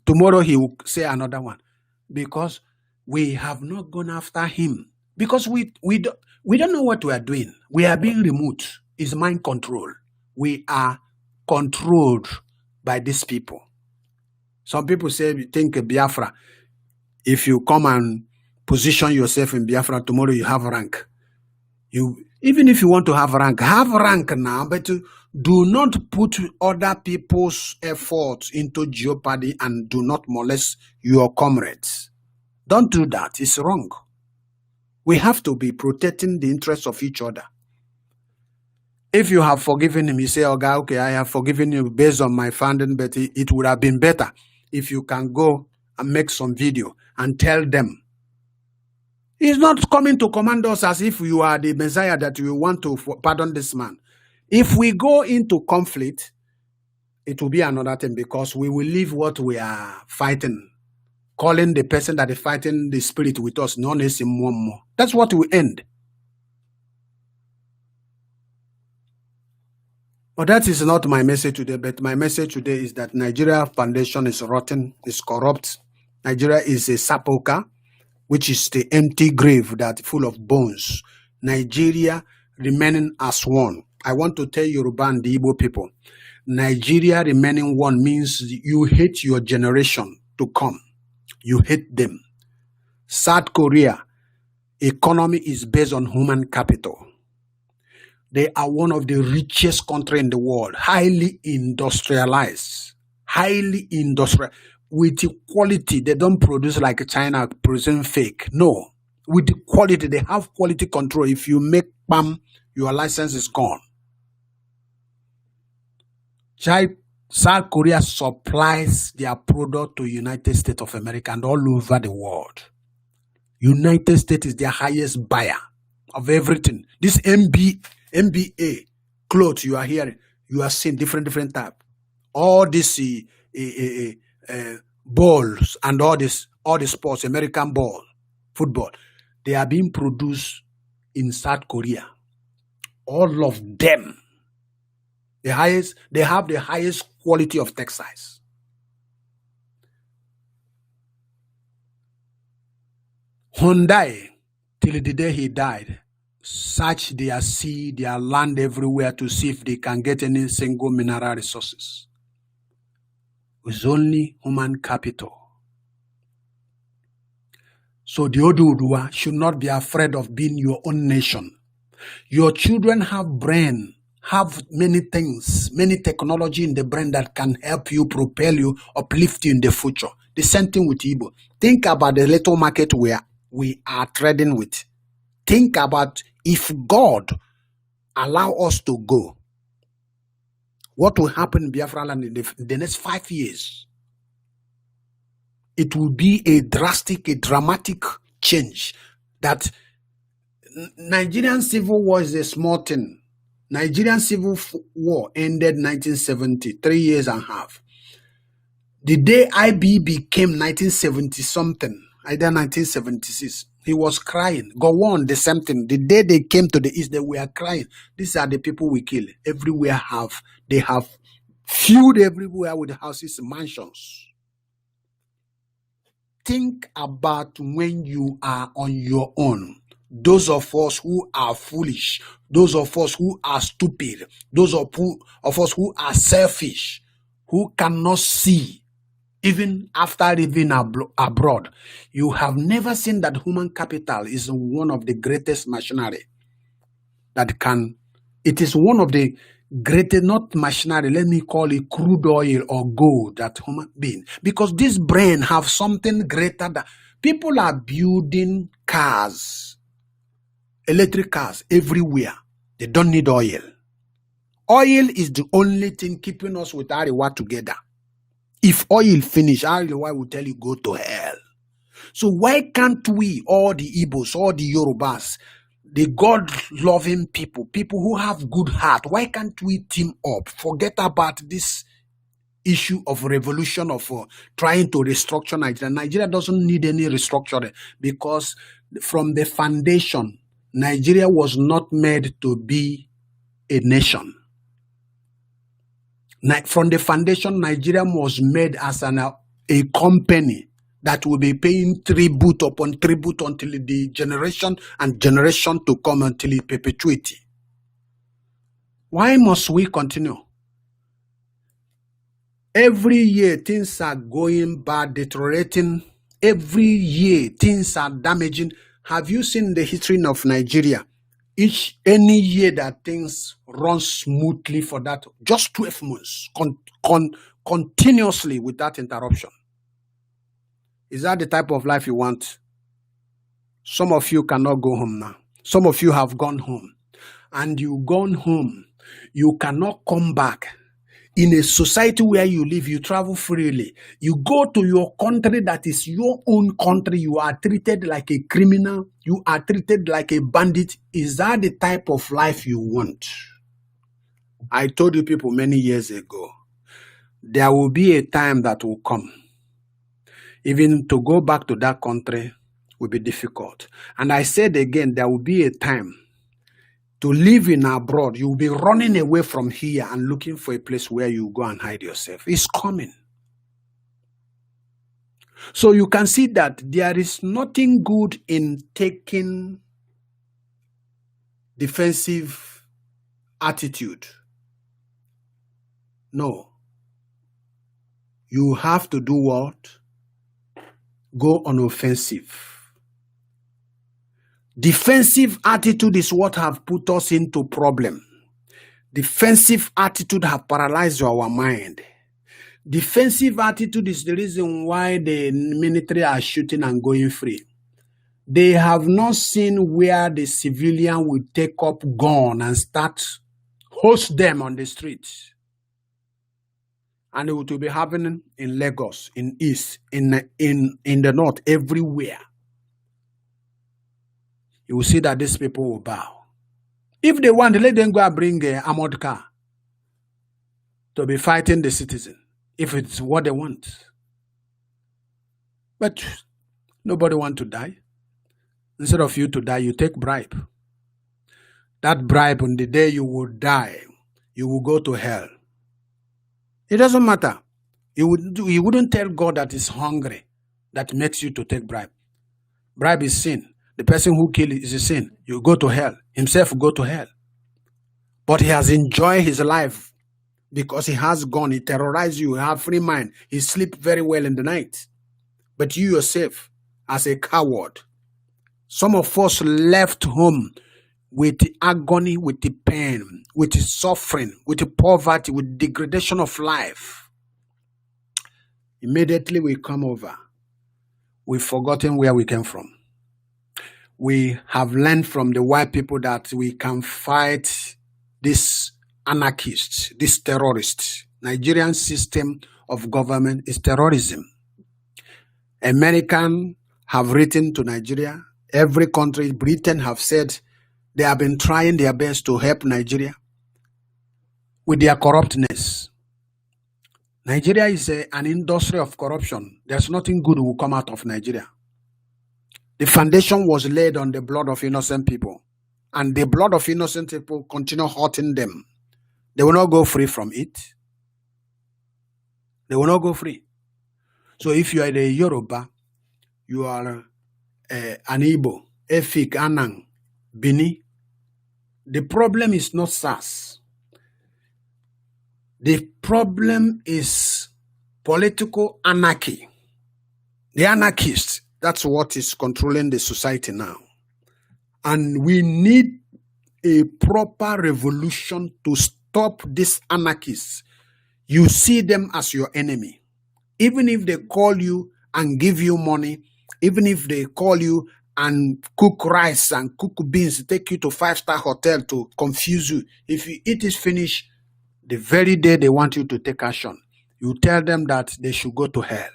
Tomorrow he will say another one. Because we have not gone after him. Because we don't know what we are doing. We are being removed. It's mind control. We are controlled by these people. Some people say, think Biafra. If you come and position yourself in Biafra, tomorrow you have rank. Even if you want to have rank now, but Do not put other people's efforts into jeopardy and do not molest your comrades. Don't do that. It's wrong. We have to be protecting the interests of each other. If you have forgiven him, you say, okay, I have forgiven you based on my finding, but it would have been better if you can go and make some video and tell them. He's not coming to command us as if you are the Messiah that you want to pardon this man. If we go into conflict, it will be another thing because we will leave what we are fighting, calling the person that is fighting the spirit with us, known as him one more. That's what will end. But that is not my message today, but my message today is that Nigeria foundation is rotten, is corrupt. Nigeria is a sepulcher, which is the empty grave that full of bones. Nigeria remaining as one. I want to tell Yoruba and the Igbo people, Nigeria remaining one means you hate your generation to come. You hate them. South Korea, economy is based on human capital. They are one of the richest countries in the world, highly industrialized, with the quality. They don't produce like China producing fake. No, with the quality, they have quality control. If you make palm, your license is gone. South Korea supplies their product to United States of America and all over the world. United States is their highest buyer of everything. This MBA clothes you are hearing, you are seeing different type. All these balls and all the sports, American ball, football, they are being produced in South Korea. All of them. They have the highest quality of textiles. Hyundai, till the day he died, searched their sea, their land everywhere to see if they can get any single mineral resources. With only human capital. So the Oduduwa should not be afraid of being your own nation. Your children have brain, have many things, many technology in the brain that can help you, propel you, uplift you in the future. The same thing with Igbo. Think about the little market where we are trading with. Think about if God allow us to go, what will happen in Biafra land in the next 5 years? It will be a dramatic change. That Nigerian civil war is a small thing. Nigerian civil war ended 1970, 3 years and a half. The day IB became 1970 something, either 1976, he was crying. Go on, the same thing. The day they came to the east, they were crying. These are the people we kill. Everywhere they have filled everywhere with houses, mansions. Think about when you are on your own. Those of us who are foolish, those of us who are stupid, those of us who are selfish, who cannot see, even after living abroad, you have never seen that human capital is one of the greatest machinery that can, it is one of the greatest, not machinery, let me call it crude oil or gold that human being, because this brain have something greater that people are building cars, electric cars everywhere. They don't need oil. Oil is the only thing keeping us with Ariwa together. If oil finish, Ariwa will tell you go to hell. So why can't we, all the Igbos, all the Yorubas, the God-loving people who have good heart, why can't we team up? Forget about this issue of revolution of trying to restructure Nigeria. Nigeria doesn't need any restructuring because from the foundation, Nigeria was not made to be a nation. From the foundation, Nigeria was made as a company that will be paying tribute upon tribute until the generation and generation to come until it perpetuity. Why must we continue? Every year, things are going bad, deteriorating. Every year, things are damaging. Have you seen the history of Nigeria? Any year that things run smoothly for that, just 12 months, continuously without interruption. Is that the type of life you want? Some of you cannot go home now. Some of you have gone home. And you gone home, you cannot come back. In a society where you live, you travel freely. You go to your country that is your own country. You are treated like a criminal. You are treated like a bandit. Is that the type of life you want? I told you people many years ago, there will be a time that will come. Even to go back to that country will be difficult. And I said again, there will be a time to live in abroad. You will be running away from here and looking for a place where you go and hide yourself. It's coming. So you can see that there is nothing good in taking defensive attitude. No. You have to do what? Go on offensive. Defensive attitude is what have put us into problem. Defensive attitude have paralyzed our mind. Defensive attitude is the reason why the military are shooting and going free. They have not seen where the civilian will take up gun and start host them on the streets. And it will be happening in Lagos, in East, in the North, everywhere. You will see that these people will bow. If they want, let them go and bring an armored car to be fighting the citizen, if it's what they want. But nobody wants to die. Instead of you to die, you take bribe. That bribe, on the day you will die, you will go to hell. It doesn't matter. You wouldn't tell God that is hungry that makes you to take bribe. Bribe is sin. The person who killed is a sin. You go to hell. Himself go to hell. But he has enjoyed his life because he has gone. He terrorized you. He have free mind. He sleep very well in the night. But you yourself, as a coward, some of us left home with the agony, with the pain, with the suffering, with the poverty, with degradation of life. Immediately we come over. We've forgotten where we came from. We have learned from the white people that we can fight these anarchists, these terrorists. Nigerian system of government is terrorism. Americans have written to Nigeria. Every country, Britain, have said they have been trying their best to help Nigeria with their corruptness. Nigeria is an industry of corruption. There's nothing good will come out of Nigeria. The foundation was laid on the blood of innocent people. And the blood of innocent people continue hurting them. They will not go free from it. They will not go free. So if you are a Yoruba, you are an Igbo, Efik, Anang, Bini, the problem is not SARS. The problem is political anarchy. The anarchists, that's what is controlling the society now. And we need a proper revolution to stop these anarchists. You see them as your enemy. Even if they call you and give you money, even if they call you and cook rice and cook beans, take you to 5-star hotel to confuse you. If you eat it finished, the very day they want you to take action, you tell them that they should go to hell.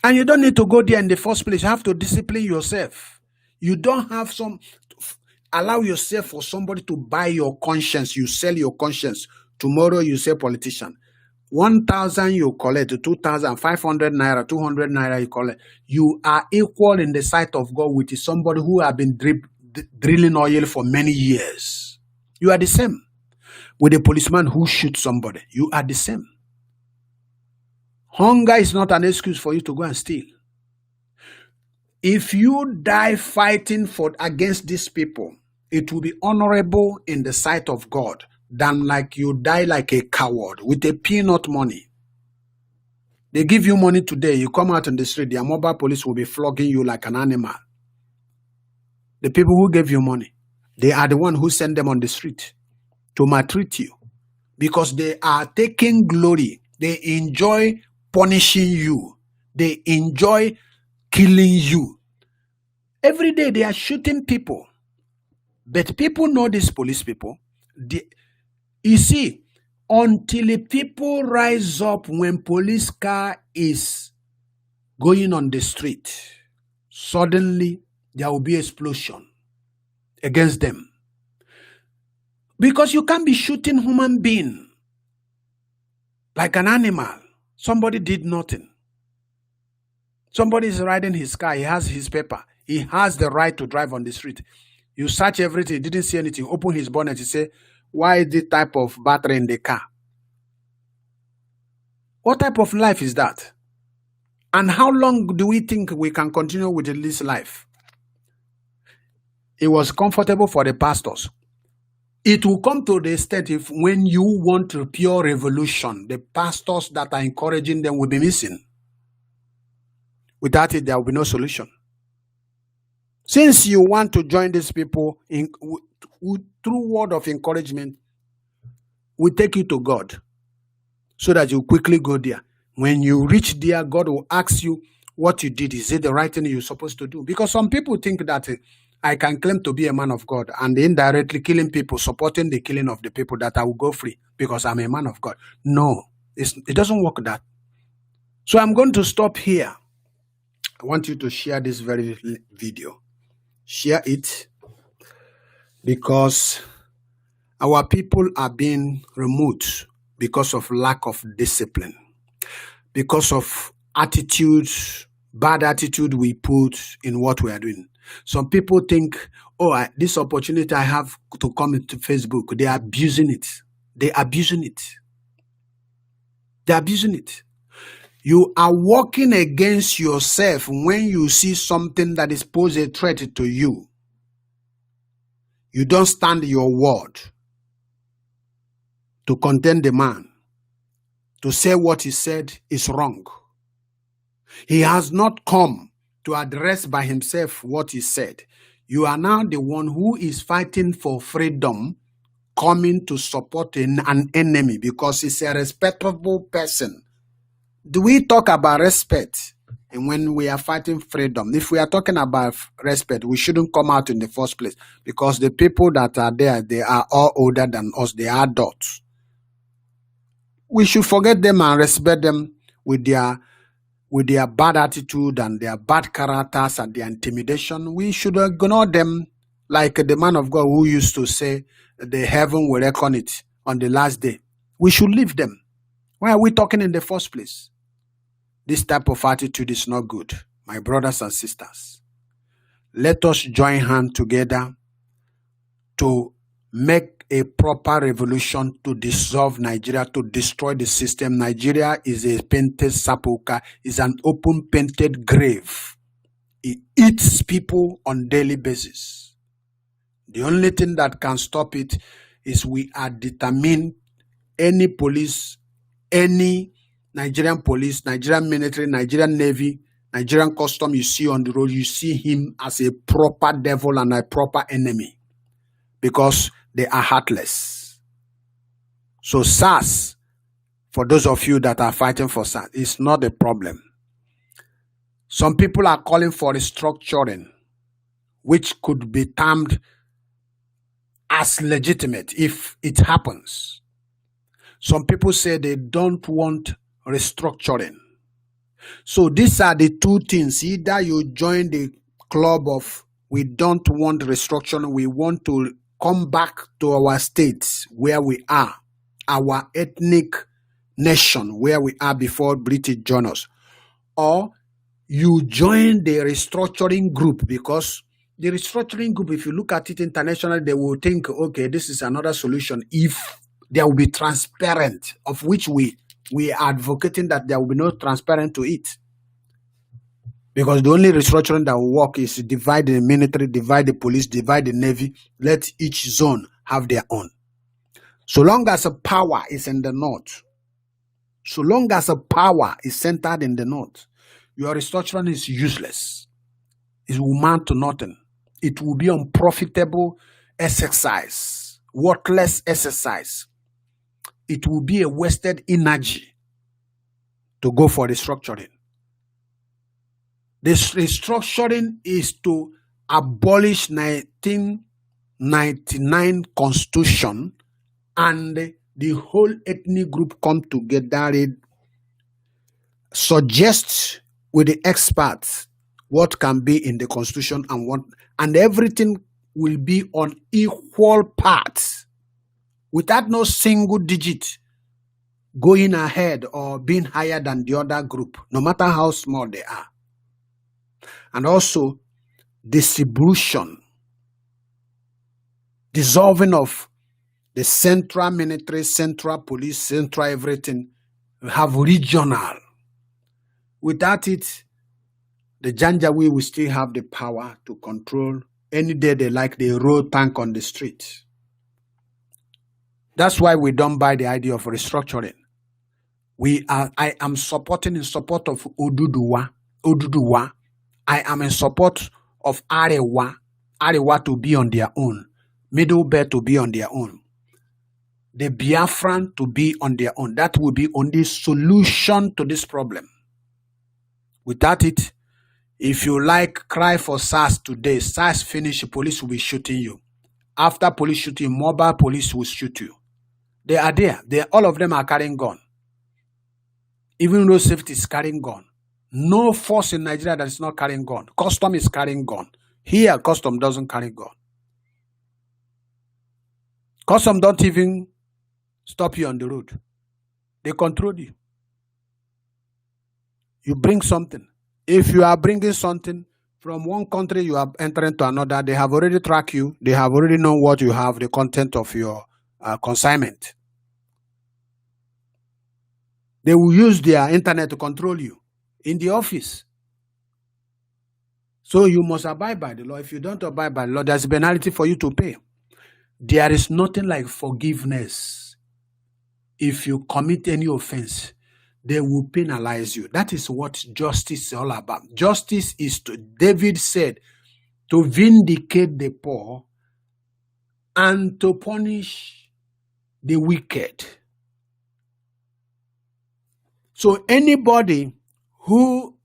And you don't need to go there in the first place. You have to discipline yourself. You don't have allow yourself for somebody to buy your conscience. You sell your conscience. Tomorrow you say politician. 1,000 you collect, 2,500 naira, 200 naira you collect. You are equal in the sight of God with somebody who have been drilling oil for many years. You are the same. With a policeman who shoots somebody, you are the same. Hunger is not an excuse for you to go and steal. If you die fighting against these people, it will be honorable in the sight of God than like you die like a coward with a peanut money. They give you money today, you come out in the street, the mobile police will be flogging you like an animal. The people who gave you money, they are the one who sent them on the street to maltreat you because they are taking glory. They enjoy punishing you. They enjoy killing you. Every day they are shooting people. But people know these police people. You see, until the people rise up when police car is going on the street, suddenly there will be explosion against them. Because you can't be shooting human being like an animal. Somebody did nothing. Somebody is riding his car. He has his paper. He has the right to drive on the street. You search everything. Didn't see anything. Open his bonnet. He say, why is this type of battery in the car? What type of life is that? And how long do we think we can continue with this life? It was comfortable for the pastors. It will come to the state if when you want a pure revolution, the pastors that are encouraging them will be missing. Without it, there will be no solution. Since you want to join these people through word of encouragement, we take you to God so that you quickly go there. When you reach there, God will ask you what you did. Is it the right thing you're supposed to do? Because some people think that I can claim to be a man of God and indirectly killing people, supporting the killing of the people, that I will go free because I'm a man of God. No, it doesn't work that. So I'm going to stop here. I want you to share this very video. Share it because our people are being removed because of lack of discipline, because of attitudes, bad attitude we put in what we are doing. Some people think, oh, this opportunity I have to come into Facebook, they are abusing it. They are abusing it. They are abusing it. You are working against yourself when you see something that is posed a threat to you. You don't stand your word to condemn the man, to say what he said is wrong. He has not come to address by himself what he said. You are now the one who is fighting for freedom, coming to support an enemy because he's a respectable person. Do we talk about respect? And when we are fighting freedom, if we are talking about respect, we shouldn't come out in the first place because the people that are there, they are all older than us. They are adults. We should forget them and respect them with their bad attitude and their bad characters and their intimidation. We should ignore them like the man of God who used to say, the heaven will reckon it on the last day. We should leave them. Why are we talking in the first place? This type of attitude is not good, my brothers and sisters. Let us join hands together to make a proper revolution to dissolve Nigeria, to destroy the system. Nigeria is a painted sepulchre, is an open painted grave. It eats people on daily basis. The only thing that can stop it is we are determined. Any police, any Nigerian police, Nigerian military, Nigerian Navy, Nigerian custom you see on the road, you see him as a proper devil and a proper enemy because they are heartless. So SARS, for those of you that are fighting for SARS, is not a problem. Some people are calling for restructuring, which could be termed as legitimate if it happens. Some people say they don't want restructuring. So these are the two things. Either you join the club of we don't want restructuring, we want to come back to our states where we are, our ethnic nation where we are before British joined us, or you join the restructuring group, because the restructuring group, if you look at it internationally, they will think, okay, this is another solution if there will be transparent, of which we are advocating that there will be no transparent to it. Because the only restructuring that will work is divide the military, divide the police, divide the navy, let each zone have their own. So long as a power is in the north, so long as a power is centered in the north, your restructuring is useless. It will amount to nothing. It will be unprofitable exercise, worthless exercise. It will be a wasted energy to go for restructuring. This restructuring is to abolish 1999 Constitution and the whole ethnic group come together, suggest with the experts what can be in the Constitution and everything will be on equal parts without no single digit going ahead or being higher than the other group, no matter how small they are. And also distribution, dissolving of the central military, central police, central everything, have regional. Without it, the Janjaweed will still have the power to control any day they like, the road tank on the street. That's why we don't buy the idea of restructuring. I am supporting in support of Oduduwa. I am in support of Arewa to be on their own, Middle Belt to be on their own, the Biafran to be on their own. That will be only solution to this problem. Without it, if you like, cry for SARS today. SARS finish, police will be shooting you. After police shooting, mobile police will shoot you. They are there. All of them are carrying gun. Even though safety is carrying gun. No force in Nigeria that is not carrying gun. Custom is carrying gun. Here, custom doesn't carry gun. Custom don't even stop you on the road. They control you. You bring something. If you are bringing something from one country, you are entering to another, they have already tracked you. They have already known what you have, the content of your consignment. They will use their internet to control you in the office. So you must abide by the law. If you don't abide by the law, there's a penalty for you to pay. There is nothing like forgiveness. If you commit any offense, they will penalize you. That is what justice is all about. Justice is to, David said, to vindicate the poor and to punish the wicked. So anybody who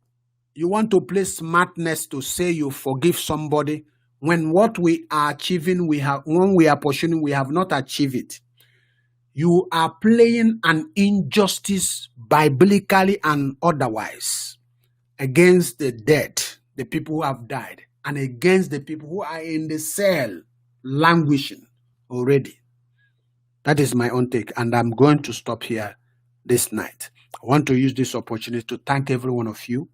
you want to play smartness to say you forgive somebody when what we are achieving, when we are pursuing, we have not achieved it. You are playing an injustice biblically and otherwise against the dead, the people who have died, and against the people who are in the cell languishing already. That is my own take, and I'm going to stop here this night. I want to use this opportunity to thank every one of you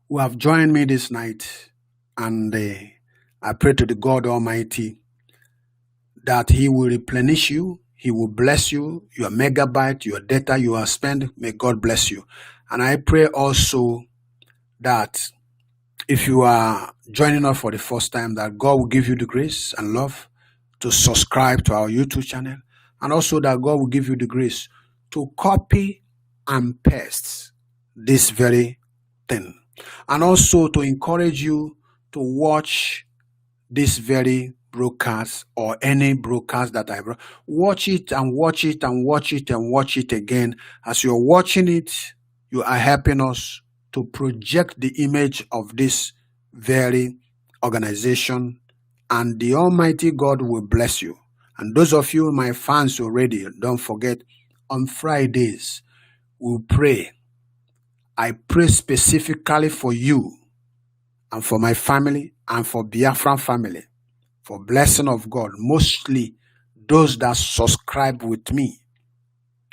who have joined me this night, and I pray to the God Almighty that He will replenish you, He will bless you, your megabyte, your data you have spent, may God bless you. And I pray also that if you are joining us for the first time, that God will give you the grace and love to subscribe to our YouTube channel, and also that God will give you the grace to copy and paste this very thing, and also to encourage you to watch this very broadcast or any broadcast that I brought. Watch it and watch it and watch it and watch it again. As you're watching it, you are helping us to project the image of this very organization, and the Almighty God will bless you. And those of you, my fans already, don't forget, on Fridays, we'll pray. I pray specifically for you and for my family and for Biafran family, for blessing of God, mostly those that subscribe with me.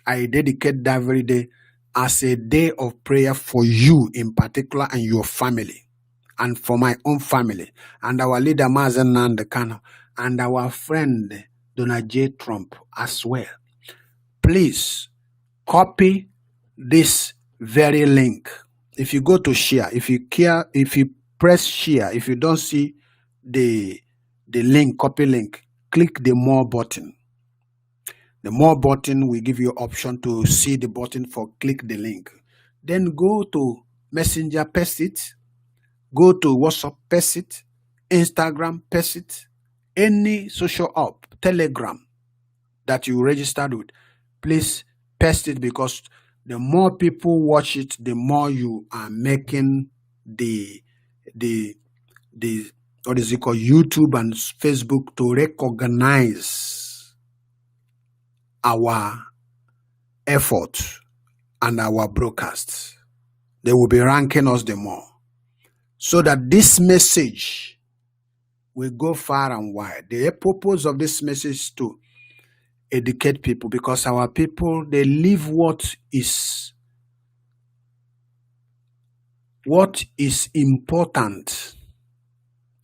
I dedicate that very day as a day of prayer for you in particular and your family, and for my own family, and our leader Mazen Nandekano, and our friend Donald J. Trump as well. Please copy this very link. If you go to share, if you press share, if you don't see the link, copy link, click the more button. The more button will give you option to see the button for click the link. Then go to Messenger, paste it. Go to WhatsApp, paste it. Instagram, paste it. Any social app, Telegram that you registered with, please paste it, because the more people watch it, the more you are making the what is it called, YouTube and Facebook, to recognize our effort and our broadcasts. They will be ranking us the more, so that this message will go far and wide. The purpose of this message is to educate people, because our people, they leave what is important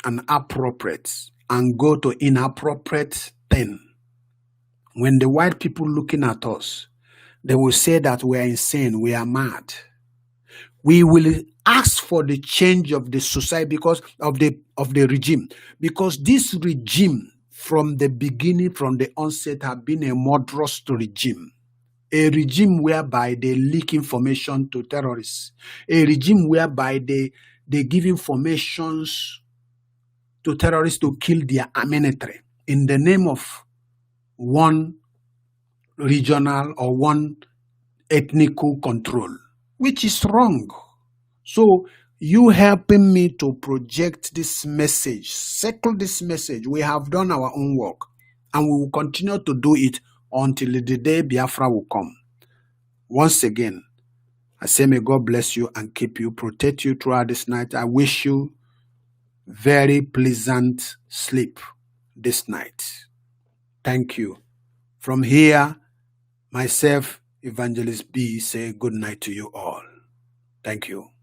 and appropriate and go to inappropriate thing. When the white people looking at us, they will say that we are insane, we are mad. We will ask for the change of the society because of the regime, because this regime from the beginning, from the onset, have been a murderous regime. A regime whereby they leak information to terrorists. A regime whereby they give informations to terrorists to kill their military in the name of one regional or one ethnical control, which is wrong. So you helping me to project this message, circle this message. We have done our own work, and we will continue to do it until the day Biafra will come. Once again, I say may God bless you and keep you, protect you throughout this night. I wish you very pleasant sleep this night. Thank you. From here, myself, Evangelist B, say good night to you all. Thank you.